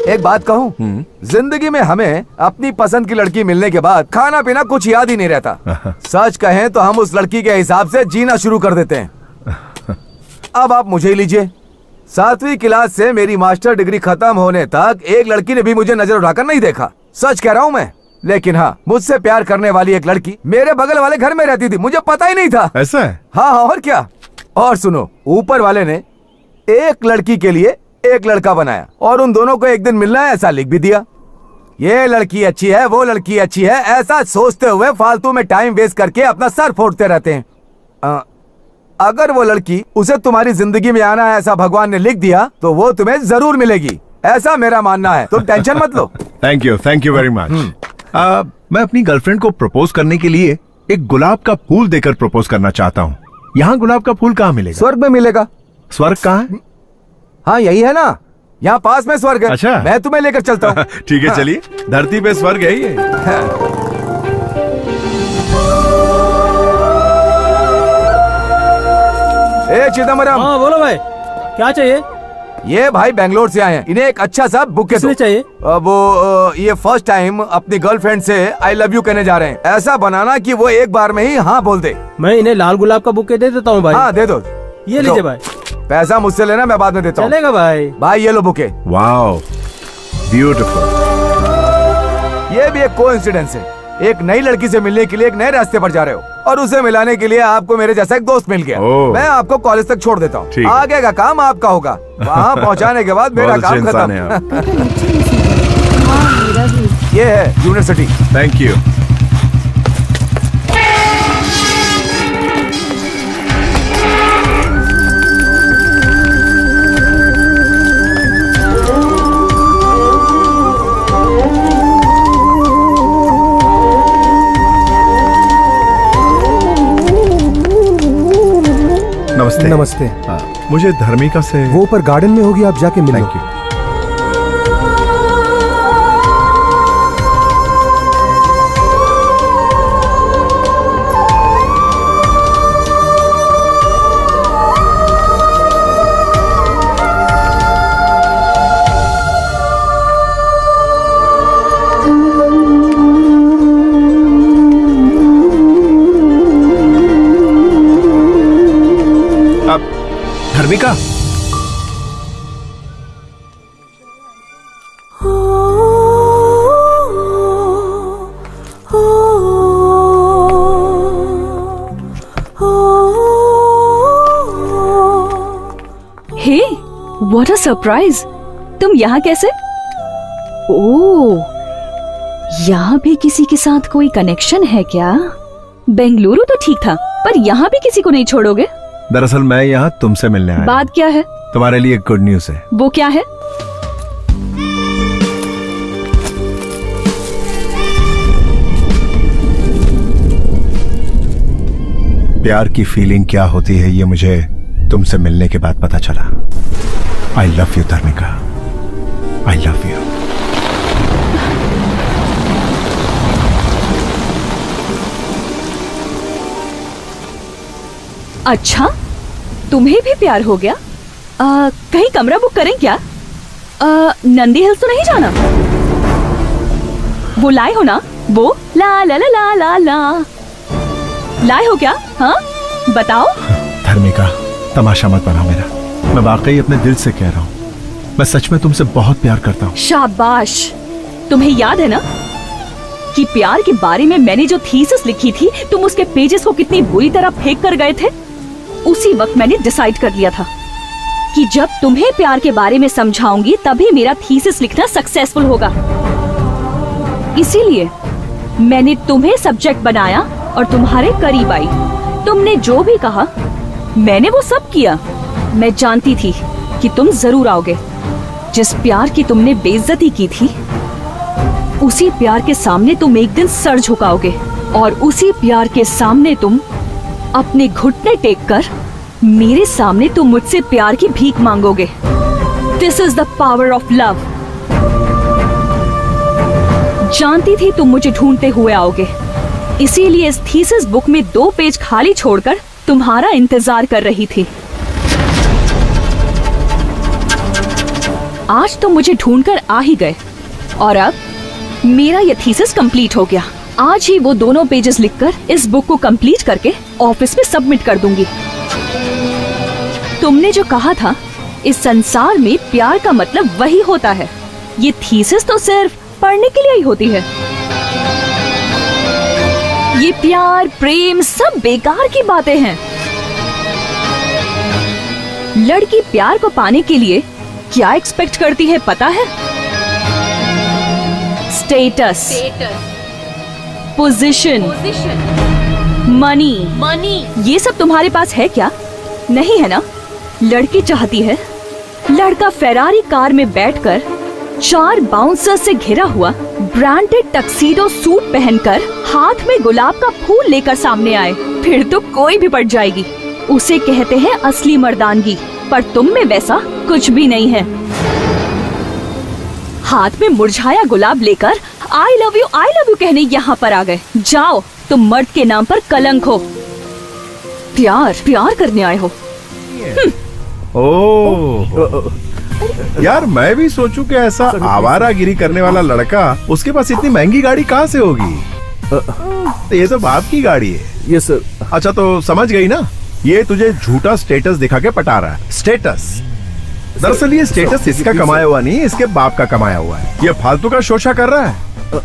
S9: एक बात कहूँ, जिंदगी में हमें अपनी पसंद की लड़की मिलने के बाद खाना पीना कुछ याद ही नहीं रहता। सच कहें तो हम उस लड़की के हिसाब से जीना शुरू कर देते हैं। अब आप मुझे ही लीजिए, 7वीं क्लास से मेरी मास्टर डिग्री खत्म होने तक एक लड़की ने भी मुझे नजर उठाकर नहीं देखा। सच कह रहा हूँ मैं। लेकिन हाँ, मुझसे प्यार करने वाली एक लड़की मेरे बगल वाले घर में रहती थी, मुझे पता ही नहीं था।
S1: ऐसा है?
S9: हाँ हाँ, और क्या। और सुनो, ऊपर वाले ने एक लड़की के लिए एक लड़का बनाया और उन दोनों को एक दिन मिलना है ऐसा लिख भी दिया। ये लड़की अच्छी है, वो लड़की अच्छी है, ऐसा सोचते हुए फालतू में टाइम वेस्ट करके अपना सर फोड़ते रहते हैं। अगर वो लड़की उसे तुम्हारी जिंदगी में आना है ऐसा भगवान ने लिख दिया तो वो तुम्हें जरूर मिलेगी, ऐसा मेरा मानना है। तुम टेंशन मत लो।
S1: Thank you very much. मैं अपनी गर्लफ्रेंड को प्रपोज करने के लिए एक गुलाब का फूल देकर प्रपोज करना चाहता हूँ। यहाँ गुलाब का फूल कहाँ मिलेगा?
S9: स्वर्ग में मिलेगा।
S1: स्वर्ग कहाँ है?
S9: हाँ यही है ना, यहाँ पास में स्वर्ग है।
S1: अच्छा,
S9: मैं तुम्हें लेकर चलता हूँ।
S1: ठीक है, चलिए। धरती पे स्वर्ग है ये।
S9: ए चिदम्बरम।
S3: हाँ बोलो भाई, क्या चाहिए?
S9: ये भाई बेंगलोर से आए हैं, इन्हें एक अच्छा सा बुके दो।
S3: चाहिए?
S9: वो ये फर्स्ट टाइम अपनी गर्लफ्रेंड से आई लव यू कहने जा रहे हैं। ऐसा बनाना कि वो एक बार में ही हाँ बोल दे।
S3: मैं इन्हें लाल गुलाब का बुके दे देता हूँ भाई।
S9: हाँ दे दो।
S3: ये लीजिए भाई।
S9: पैसा मुझसे लेना, मैं बाद में देता हूँ।
S3: चलेगा भाई।
S9: भाई ये लो बुके।
S1: Wow, beautiful.
S9: ये भी एक कोइंसिडेंस है। एक नई लड़की से मिलने के लिए एक नए रास्ते पर जा रहे हो और उसे मिलाने के लिए आपको मेरे जैसा एक दोस्त मिल गया। मैं आपको कॉलेज तक छोड़ देता हूँ, आगे का काम आपका होगा। वहाँ पहुँचाने के बाद मेरा काम खत्म। ये है यूनिवर्सिटी।
S1: Thank you. नमस्ते।
S4: नमस्ते।
S1: मुझे धर्मिका से।
S4: वो ऊपर गार्डन में होगी, आप जाके मिलो।
S1: Thank you. Dharmika,
S14: hey, what a surprise! तुम यहाँ कैसे? ओह, यहाँ भी किसी के साथ कोई कनेक्शन है क्या? बेंगलुरु तो ठीक था, पर यहाँ भी किसी को नहीं छोड़ोगे?
S1: दरअसल मैं यहाँ तुमसे मिलने आया।
S14: बात क्या है?
S1: तुम्हारे लिए गुड न्यूज है।
S14: वो क्या है?
S1: प्यार की फीलिंग क्या होती है ये मुझे तुमसे मिलने के बाद पता चला। I love you Dharmika, I love you.
S14: अच्छा, तुम्हें भी प्यार हो गया? कहीं कमरा बुक करें क्या? नंदी हिल्स तो नहीं जाना? वो लाए हो ना? वो ला ला ला ला ला ला लाए हो क्या? हाँ बताओ।
S1: धर्मिका, तमाशा मत बनाओ मेरा। मैं वाकई अपने दिल से कह रहा हूँ, मैं सच में तुमसे बहुत प्यार करता हूँ।
S14: शाबाश। तुम्हें याद है ना कि प्यार के बारे में मैंने जो थीसिस लिखी थी, तुम उसके पेजेस को कितनी बुरी तरह फेंक कर गए थे? उसी वक्त मैंने डिसाइड कर लिया था कि जब तुम्हें प्यार के बारे में समझाऊंगी तभी मेरा थीसिस लिखना सक्सेसफुल होगा। इसीलिए मैंने तुम्हें सब्जेक्ट बनाया और तुम्हारे करीब आई। तुमने जो भी कहा मैंने वो सब किया। मैं जानती थी कि तुम जरूर आओगे। जिस प्यार की तुमने बेइज्जती की थी, उसी प्यार के सामने तुम एक दिन सर झुकाओगे और उसी प्यार के सामने तुम अपने घुटने टेक कर मेरे सामने तुम मुझसे प्यार की भीख मांगोगे। This is the power of love. जानती थी तुम मुझे ढूंढते हुए आओगे, इसीलिए इस थीसिस बुक में 2 पेज खाली छोड़कर तुम्हारा इंतजार कर रही थी। आज तुम मुझे ढूंढकर आ ही गए और अब मेरा यह थीसिस कंप्लीट हो गया। आज ही वो दोनों पेजेस लिखकर इस बुक को कंप्लीट करके ऑफिस में सबमिट कर दूंगी। तुमने जो कहा था इस संसार में प्यार का मतलब वही होता है। ये थीसिस तो सिर्फ पढ़ने के लिए ही होती है। ये प्यार प्रेम सब बेकार की बातें हैं। लड़की प्यार को पाने के लिए क्या एक्सपेक्ट करती है पता है? Status, position, money. ये सब तुम्हारे पास है क्या? नहीं है ना? लड़की चाहती है लड़का फेरारी कार में बैठकर 4 बाउंसर से घिरा हुआ ब्रांडेड टक्सीडो सूट पहनकर हाथ में गुलाब का फूल लेकर सामने आए। फिर तो कोई भी पट जाएगी। उसे कहते हैं असली मर्दानगी। पर तुम में वैसा कुछ भी नहीं है। हाथ में मुरझाया गुलाब लेकर आई लव यू कहने यहाँ पर आ गए। जाओ, तुम मर्द के नाम पर कलंक हो। प्यार करने आए हो।
S1: ओह यार, मैं भी सोचूं कि ऐसा आवारागिरी करने वाला लड़का, उसके पास इतनी महंगी गाड़ी कहाँ से होगी? ये तो बाप की गाड़ी है।
S9: Yes sir.
S1: अच्छा तो समझ गई ना, ये तुझे झूठा स्टेटस दिखा के पटा रहा है। स्टेटस, दरअसल ये स्टेटस इसका कमाया हुआ नहीं, इसके बाप का कमाया हुआ है। ये फालतू का शोशा कर रहा है।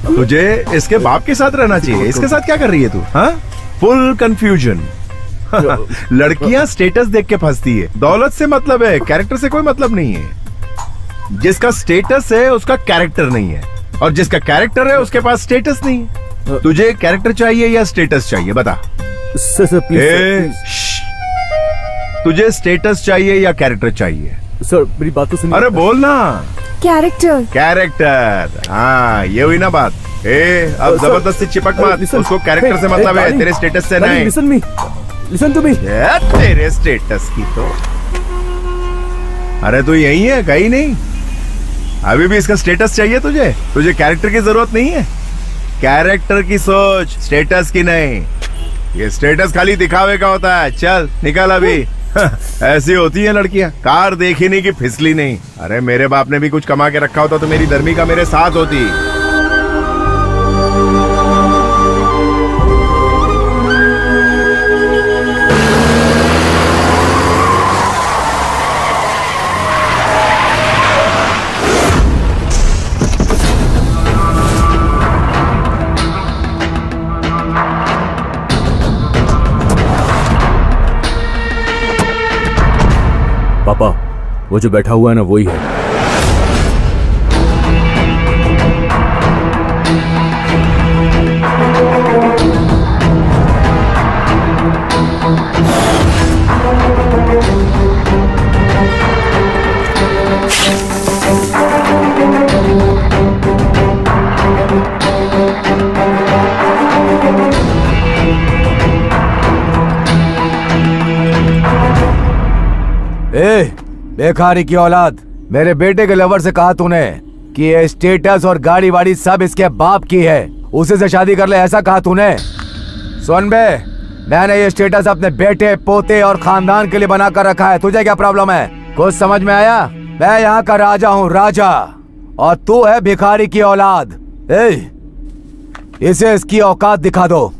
S1: तुझे इसके बाप के साथ रहना चाहिए। इसके साथ क्या कर रही है तू? हाँ, फुल कंफ्यूजन। लड़कियां स्टेटस देख के फंसती है। दौलत से मतलब है, कैरेक्टर से कोई मतलब नहीं है। जिसका स्टेटस है उसका कैरेक्टर नहीं है, और जिसका कैरेक्टर है उसके पास स्टेटस नहीं है। तुझे कैरेक्टर चाहिए या स्टेटस चाहिए? बता।
S9: Sir please.
S1: तुझे स्टेटस चाहिए या कैरेक्टर चाहिए?
S9: सर मेरी बात तो सुनिए।
S1: अरे बोल ना।
S2: कैरेक्टर।
S1: हाँ, ये हुई ना बात। अब जबरदस्ती चिपक मत। उसको कैरेक्टर से मतलब है, तेरे स्टेटस से नहीं।
S9: Listen to me.
S1: तेरे स्टेटस की तो, अरे तू यही है, कहीं नहीं। अभी भी इसका स्टेटस चाहिए तुझे? तुझे कैरेक्टर की जरूरत नहीं है। कैरेक्टर की सोच, स्टेटस की नहीं। ये स्टेटस खाली दिखावे का होता है। चल निकल अभी। ऐसी होती है लड़कियां, कार देखी नहीं कि फिसली नहीं। अरे मेरे बाप ने भी कुछ कमा के रखा होता तो मेरी धर्मी का मेरे साथ होती।
S9: पापा, वो जो बैठा हुआ है ना, वही है।
S18: बेकारी की औलाद, मेरे बेटे के लवर से कहा तूने कि ये स्टेटस और गाड़ी वाड़ी सब इसके बाप की है, उसे से शादी कर ले, ऐसा कहा तूने? सुन बे, मैंने ये स्टेटस अपने बेटे पोते और खानदान के लिए बना कर रखा है। तुझे क्या प्रॉब्लम है? कुछ समझ में आया? मैं यहाँ का राजा हूँ, राजा, और तू है भिखारी की औलाद। इसे इसकी औकात दिखा दो।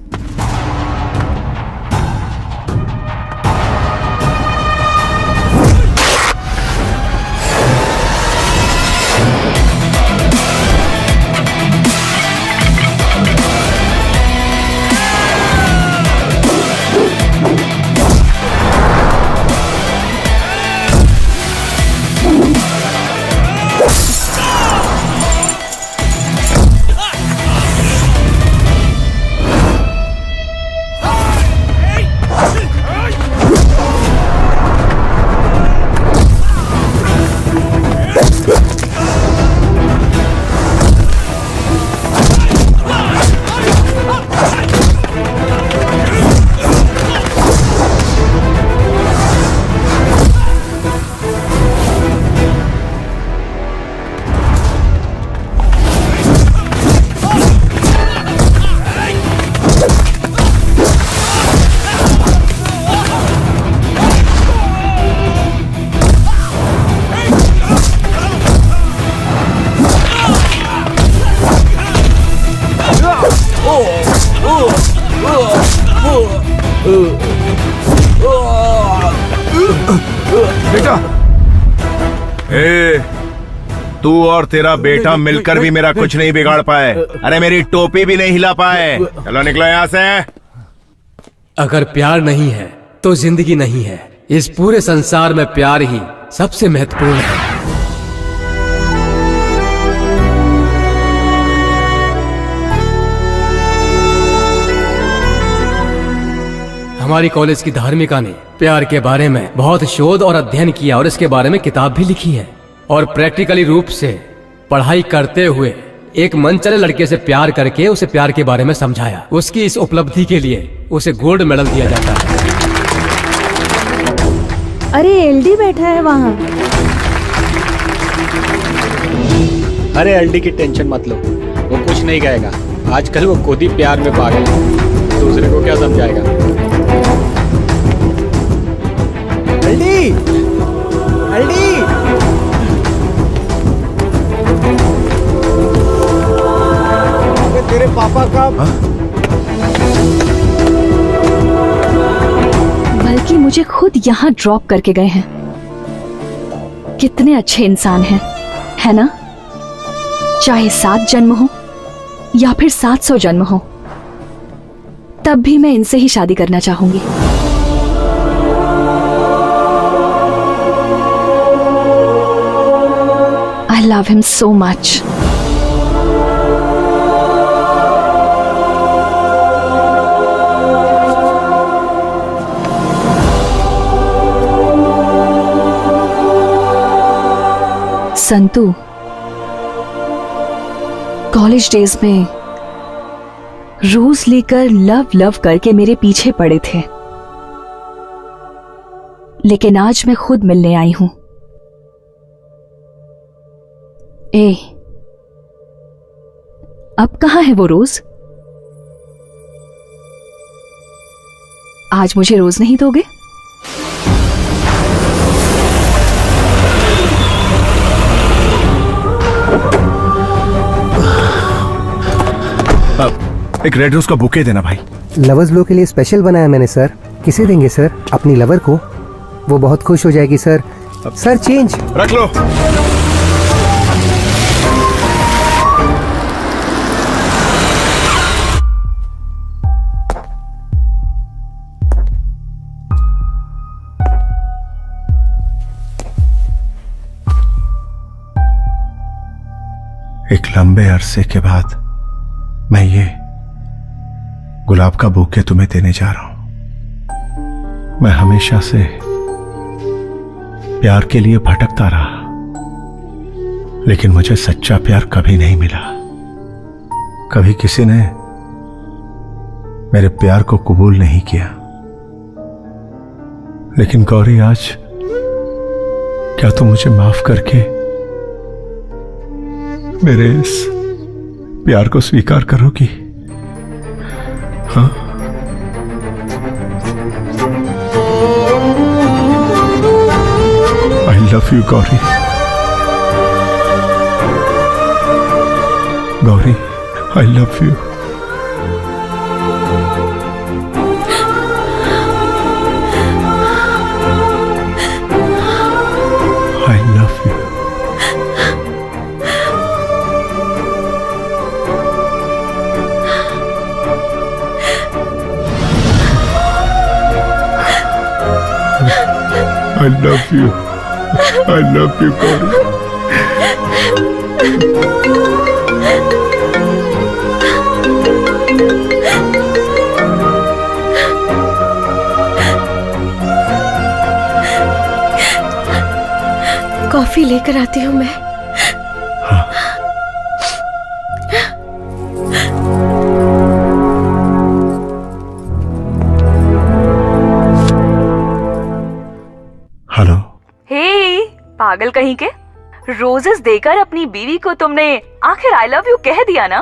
S1: तू और तेरा बेटा मिलकर भी मेरा कुछ नहीं बिगाड़ पाए। अरे मेरी टोपी भी नहीं हिला पाए। चलो निकलो यहाँ से।
S3: अगर प्यार नहीं है तो जिंदगी नहीं है। इस पूरे संसार में प्यार ही सबसे महत्वपूर्ण है। हमारी कॉलेज की धार्मिका ने प्यार के बारे में बहुत शोध और अध्ययन किया और इसके बारे में किताब भी लिखी है और प्रैक्टिकली रूप से पढ़ाई करते हुए एक मनचले लड़के से प्यार करके उसे प्यार के बारे में समझाया। उसकी इस उपलब्धि के लिए उसे गोल्ड मेडल दिया जाता है।
S14: अरे एलडी बैठा है वहाँ।
S11: अरे एलडी की टेंशन मत लो, वो कुछ नहीं कहेगा। आजकल वो खुद ही प्यार में पागल है, दूसरे को क्या समझाएगा।
S5: एलडी, एलडी, तेरे पापा का
S14: बल्कि मुझे खुद यहाँ ड्रॉप करके गए हैं। कितने अच्छे इंसान हैं, है ना? चाहे 7 जन्म हो या फिर 700 जन्म हो, तब भी मैं इनसे ही शादी करना चाहूंगी। I love him so much. Santu, college days में रोज लेकर लव लव करके मेरे पीछे पड़े थे, लेकिन आज मैं खुद मिलने आई हूं। अब कहां है वो रोज? आज मुझे रोज नहीं दोगे?
S1: एक रेड रोज का बुके देना भाई।
S19: लवर्स लो के लिए स्पेशल बनाया मैंने सर। किसे देंगे सर? अपनी लवर को, वो बहुत खुश हो जाएगी सर। सर चेंज
S1: रख लो। एक लंबे अरसे के बाद मैं ये गुलाब का बुके तुम्हें देने जा रहा हूं। मैं हमेशा से प्यार के लिए भटकता रहा, लेकिन मुझे सच्चा प्यार कभी नहीं मिला। कभी किसी ने मेरे प्यार को कबूल नहीं किया। लेकिन गौरी, आज क्या तुम मुझे माफ करके मेरे इस प्यार को स्वीकार करोगी? हाँ? I love you, Gauri. Gauri, I love you। I love you। I love you। I love you, Gauri.
S6: Coffee लेकर आती हूँ मैं।
S1: हेलो।
S14: हे पागल कहीं के, रोजेस देकर अपनी बीवी को तुमने आखिर आई लव यू कह दिया ना?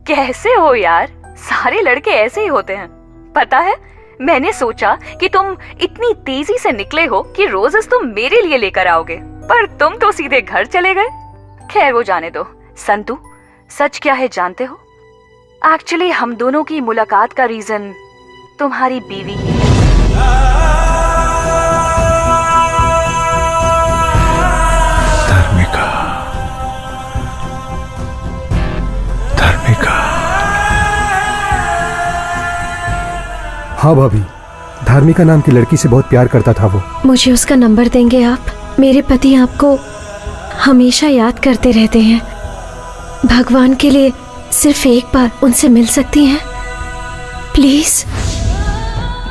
S14: कैसे हो यार, सारे लड़के ऐसे ही होते हैं। पता है, मैंने सोचा कि तुम इतनी तेजी से निकले हो कि रोजेस तुम मेरे लिए लेकर आओगे, पर तुम तो सीधे घर चले गए। खैर वो जाने दो। संतू, सच क्या है जानते हो? एक्चुअली हम दोनों की मुलाकात का रीजन तुम्हारी बीवी ही है।
S4: हाँ भाभी, धार्मिका नाम की लड़की से बहुत प्यार करता था वो।
S6: मुझे उसका नंबर देंगे आप? मेरे पति आपको हमेशा याद करते रहते हैं। भगवान के लिए सिर्फ एक बार उनसे मिल सकती हैं प्लीज?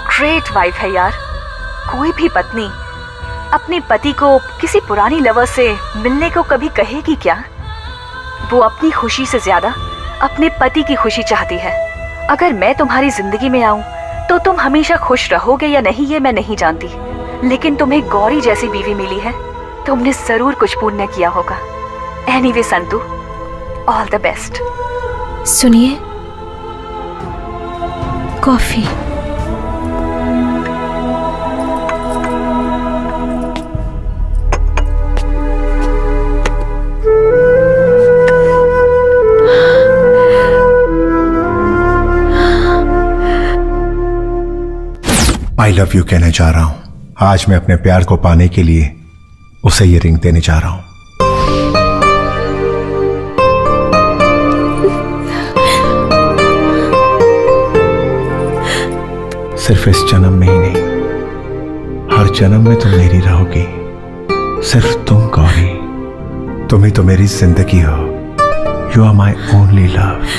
S14: ग्रेट वाइफ है यार। कोई भी पत्नी अपने पति को किसी पुरानी लवर से मिलने को कभी कहेगी क्या? वो अपनी खुशी से ज्यादा अपने पति की खुशी चाहती है। अगर मैं तुम्हारी जिंदगी में आऊं तो तुम हमेशा खुश रहोगे या नहीं ये मैं नहीं जानती, लेकिन तुम्हें गौरी जैसी बीवी मिली है, तुमने जरूर कुछ पुण्य किया होगा। Anyway Santu, all the best.
S6: सुनिए, कॉफी।
S1: आई लव यू कहने जा रहा हूं। आज मैं अपने प्यार को पाने के लिए उसे ये रिंग देने जा रहा हूं। सिर्फ इस जन्म में ही नहीं, हर जन्म में तुम मेरी रहोगी। सिर्फ तुम गौरी, तुम ही तो मेरी जिंदगी हो। You are my only love.